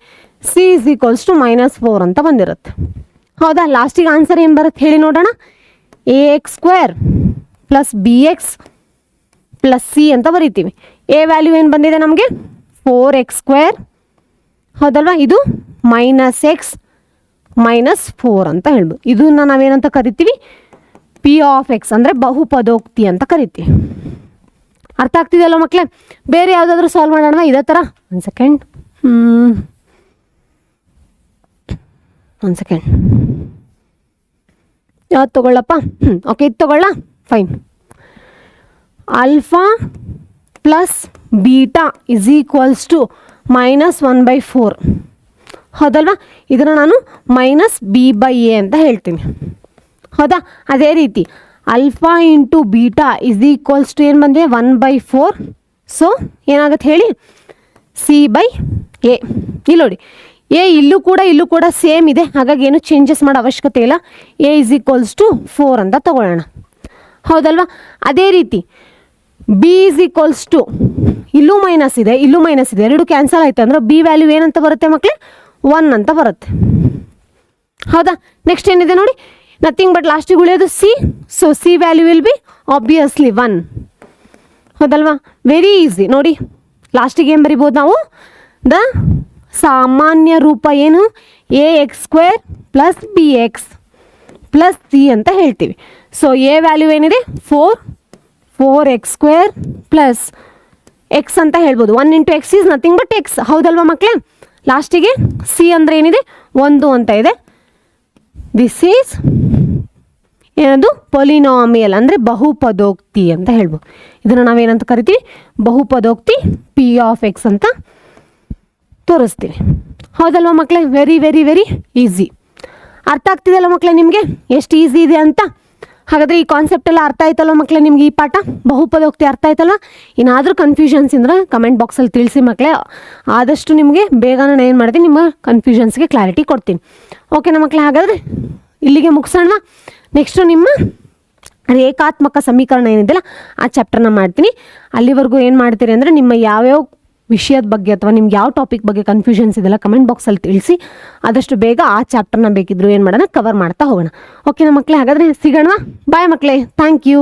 ಸಿ ಇಸ್ ಈಕ್ವಲ್ಸ್ ಟು -4 ಅಂತ ಬಂದಿರುತ್ತೆ, ಹೌದಾ? ಲಾಸ್ಟಿಗೆ ಆನ್ಸರ್ ಏನು ಬರುತ್ತೆ ಹೇಳಿ ನೋಡೋಣ? ax² + bx + c ಅಂತ ಬರಿತೀವಿ. ಎ ವ್ಯಾಲ್ಯೂ ಏನು ಬಂದಿದೆ ನಮಗೆ? 4x², ಹೌದಲ್ವಾ? ಇದು -x -4 ಅಂತ ಹೇಳ್ಬೋದು. ಇದನ್ನ ನಾವೇನಂತ ಕರಿತೀವಿ? P(x) ಅಂದರೆ ಬಹುಪದೋಕ್ತಿ ಅಂತ ಕರಿತೀವಿ. ಅರ್ಥ ಆಗ್ತಿದೆಯಲ್ಲ ಮಕ್ಕಳೇ? ಬೇರೆ ಯಾವುದಾದ್ರೂ ಸಾಲ್ವ್ ಮಾಡೋಣ ಇದೇ ಥರ. ಒಂದು ಸೆಕೆಂಡ್. ಯಾವ್ದು ತೊಗೊಳ್ಳಪ್ಪ? ಓಕೆ, ಇದು ತೊಗೊಳ್ಳ. Fine. Alpha plus beta is equals to -1/4, ಹೌದಲ್ವಾ? ಇದನ್ನು ನಾನು -B/A ಅಂತ ಹೇಳ್ತೀನಿ, ಹೌದಾ? ಅದೇ ರೀತಿ alpha into beta is equals to ಏನು ಬಂದಿದೆ? 1/4. ಸೊ ಏನಾಗುತ್ತೆ ಹೇಳಿ? C/A. ಇಲ್ಲಿ ನೋಡಿ, ಎ ಇಲ್ಲೂ ಕೂಡ ಸೇಮ್ ಇದೆ, ಹಾಗಾಗಿ ಏನು ಚೇಂಜಸ್ ಮಾಡೋ ಅವಶ್ಯಕತೆ ಇಲ್ಲ. ಎ ಇಸ್ ಈಕ್ವಲ್ಸ್ ಟು 4 ಅಂತ ತಗೊಳ್ಳೋಣ, ಹೌದಲ್ವಾ? ಅದೇ ರೀತಿ ಬಿ ಇಸ್ ಈಕ್ವಲ್ಸ್ ಟು, ಇಲ್ಲೂ ಮೈನಸ್ ಇದೆ, ಎರಡು ಕ್ಯಾನ್ಸಲ್ ಆಯಿತು ಅಂದರೆ ಬಿ ವ್ಯಾಲ್ಯೂ ಏನಂತ ಬರುತ್ತೆ ಮಕ್ಕಳೇ? 1 ಅಂತ ಬರುತ್ತೆ, ಹೌದಾ? ನೆಕ್ಸ್ಟ್ ಏನಿದೆ ನೋಡಿ? ನಥಿಂಗ್ ಬಟ್ ಲಾಸ್ಟಿಗೆ ಉಳಿಯೋದು c. So c value will be obviously 1, ಹೌದಲ್ವಾ? Very easy. ನೋಡಿ ಲಾಸ್ಟಿಗೆ ಏನು ಬರಿಬೋದು ನಾವು? ದ ಸಾಮಾನ್ಯ ರೂಪ ಏನು? A x square plus b x plus c ಅಂತ ಹೇಳ್ತೀವಿ. ಸೊ ಎ ವ್ಯಾಲ್ಯೂ ಏನಿದೆ 4x ಸ್ಕ್ವೇರ್ ಪ್ಲಸ್ ಎಕ್ಸ್ ಅಂತ ಹೇಳ್ಬೋದು. 1 × x is nothing but X, ಹೌದಲ್ವಾ ಮಕ್ಕಳೇ? ಲಾಸ್ಟಿಗೆ ಸಿ ಅಂದರೆ ಏನಿದೆ 1 ಅಂತ ಇದೆ. ದಿಸ್ ಈಸ್ ಏನದು? ಪೊಲಿನಾಮಿಯಲ್ ಅಂದರೆ ಬಹುಪದೋಕ್ತಿ ಅಂತ ಹೇಳ್ಬೋದು. ಇದನ್ನು ನಾವೇನಂತ ಕರಿತೀವಿ? ಬಹುಪದೋಕ್ತಿ ಪಿ ಆಫ್ ಎಕ್ಸ್ ಅಂತ ತೋರಿಸ್ತೀವಿ. ಹೌದಲ್ವಾ ಮಕ್ಕಳೇ? Very very very easy. ಅರ್ಥ ಆಗ್ತಿದೆಯಲ್ಲ ಮಕ್ಕಳೇ ನಿಮಗೆ ಎಷ್ಟು ಈಸಿ ಇದೆ ಅಂತ? ಹಾಗಾದರೆ ಈ ಕಾನ್ಸೆಪ್ಟ್ ಎಲ್ಲ ಅರ್ಥ ಆಯ್ತಲ್ವ ಮಕ್ಕಳೇ ನಿಮ್ಗೆ? ಈ ಪಾಠ ಬಹುಪದೋಕ್ತಿ ಅರ್ಥ ಆಯ್ತಲ್ವ? ಏನಾದರೂ ಕನ್ಫ್ಯೂಷನ್ಸ್ ಇದ್ರೆ ಕಮೆಂಟ್ ಬಾಕ್ಸಲ್ಲಿ ತಿಳಿಸಿ ಮಕ್ಕಳೇ. ಆದಷ್ಟು ನಿಮಗೆ ಬೇಗ ನಾನು ಏನು ಮಾಡ್ತೀನಿ, ನಿಮ್ಮ ಕನ್ಫ್ಯೂಷನ್ಸ್ಗೆ ಕ್ಲಾರಿಟಿ ಕೊಡ್ತೀನಿ. ಓಕೆನಾ ಮಕ್ಕಳೇ? ಹಾಗಾದರೆ ಇಲ್ಲಿಗೆ ಮುಗಿಸೋಣ. ನೆಕ್ಸ್ಟು ನಿಮ್ಮ ರೇಖಾತ್ಮಕ ಸಮೀಕರಣ ಏನಿದೆಯಲ್ಲ ಆ ಚಾಪ್ಟರ್ನ ಮಾಡ್ತೀನಿ. ಅಲ್ಲಿವರೆಗೂ ಏನು ಮಾಡ್ತೀರಿ ಅಂದರೆ ನಿಮ್ಮ ಯಾವ್ಯಾವ ವಿಷಯದ ಬಗ್ಗೆ ಅಥವಾ ನಿಮ್ಗೆ ಯಾವ ಟಾಪಿಕ್ ಬಗ್ಗೆ ಕನ್ಫ್ಯೂಷನ್ಸ್ ಇದೆಲ್ಲ ಕಮೆಂಟ್ ಬಾಕ್ಸಲ್ಲಿ ತಿಳಿಸಿ. ಆದಷ್ಟು ಬೇಗ ಆ ಚಾಪ್ಟರ್ನ ಬೇಕಿದ್ರು ಏನು ಮಾಡೋಣ, ಕವರ್ ಮಾಡ್ತಾ ಹೋಗೋಣ. ಓಕೆನಾ ಮಕ್ಕಳೇ? ಹಾಗಾದರೆ ಸಿಗೋಣ. ಬಾಯ್ ಮಕ್ಕಳೇ. Thank you.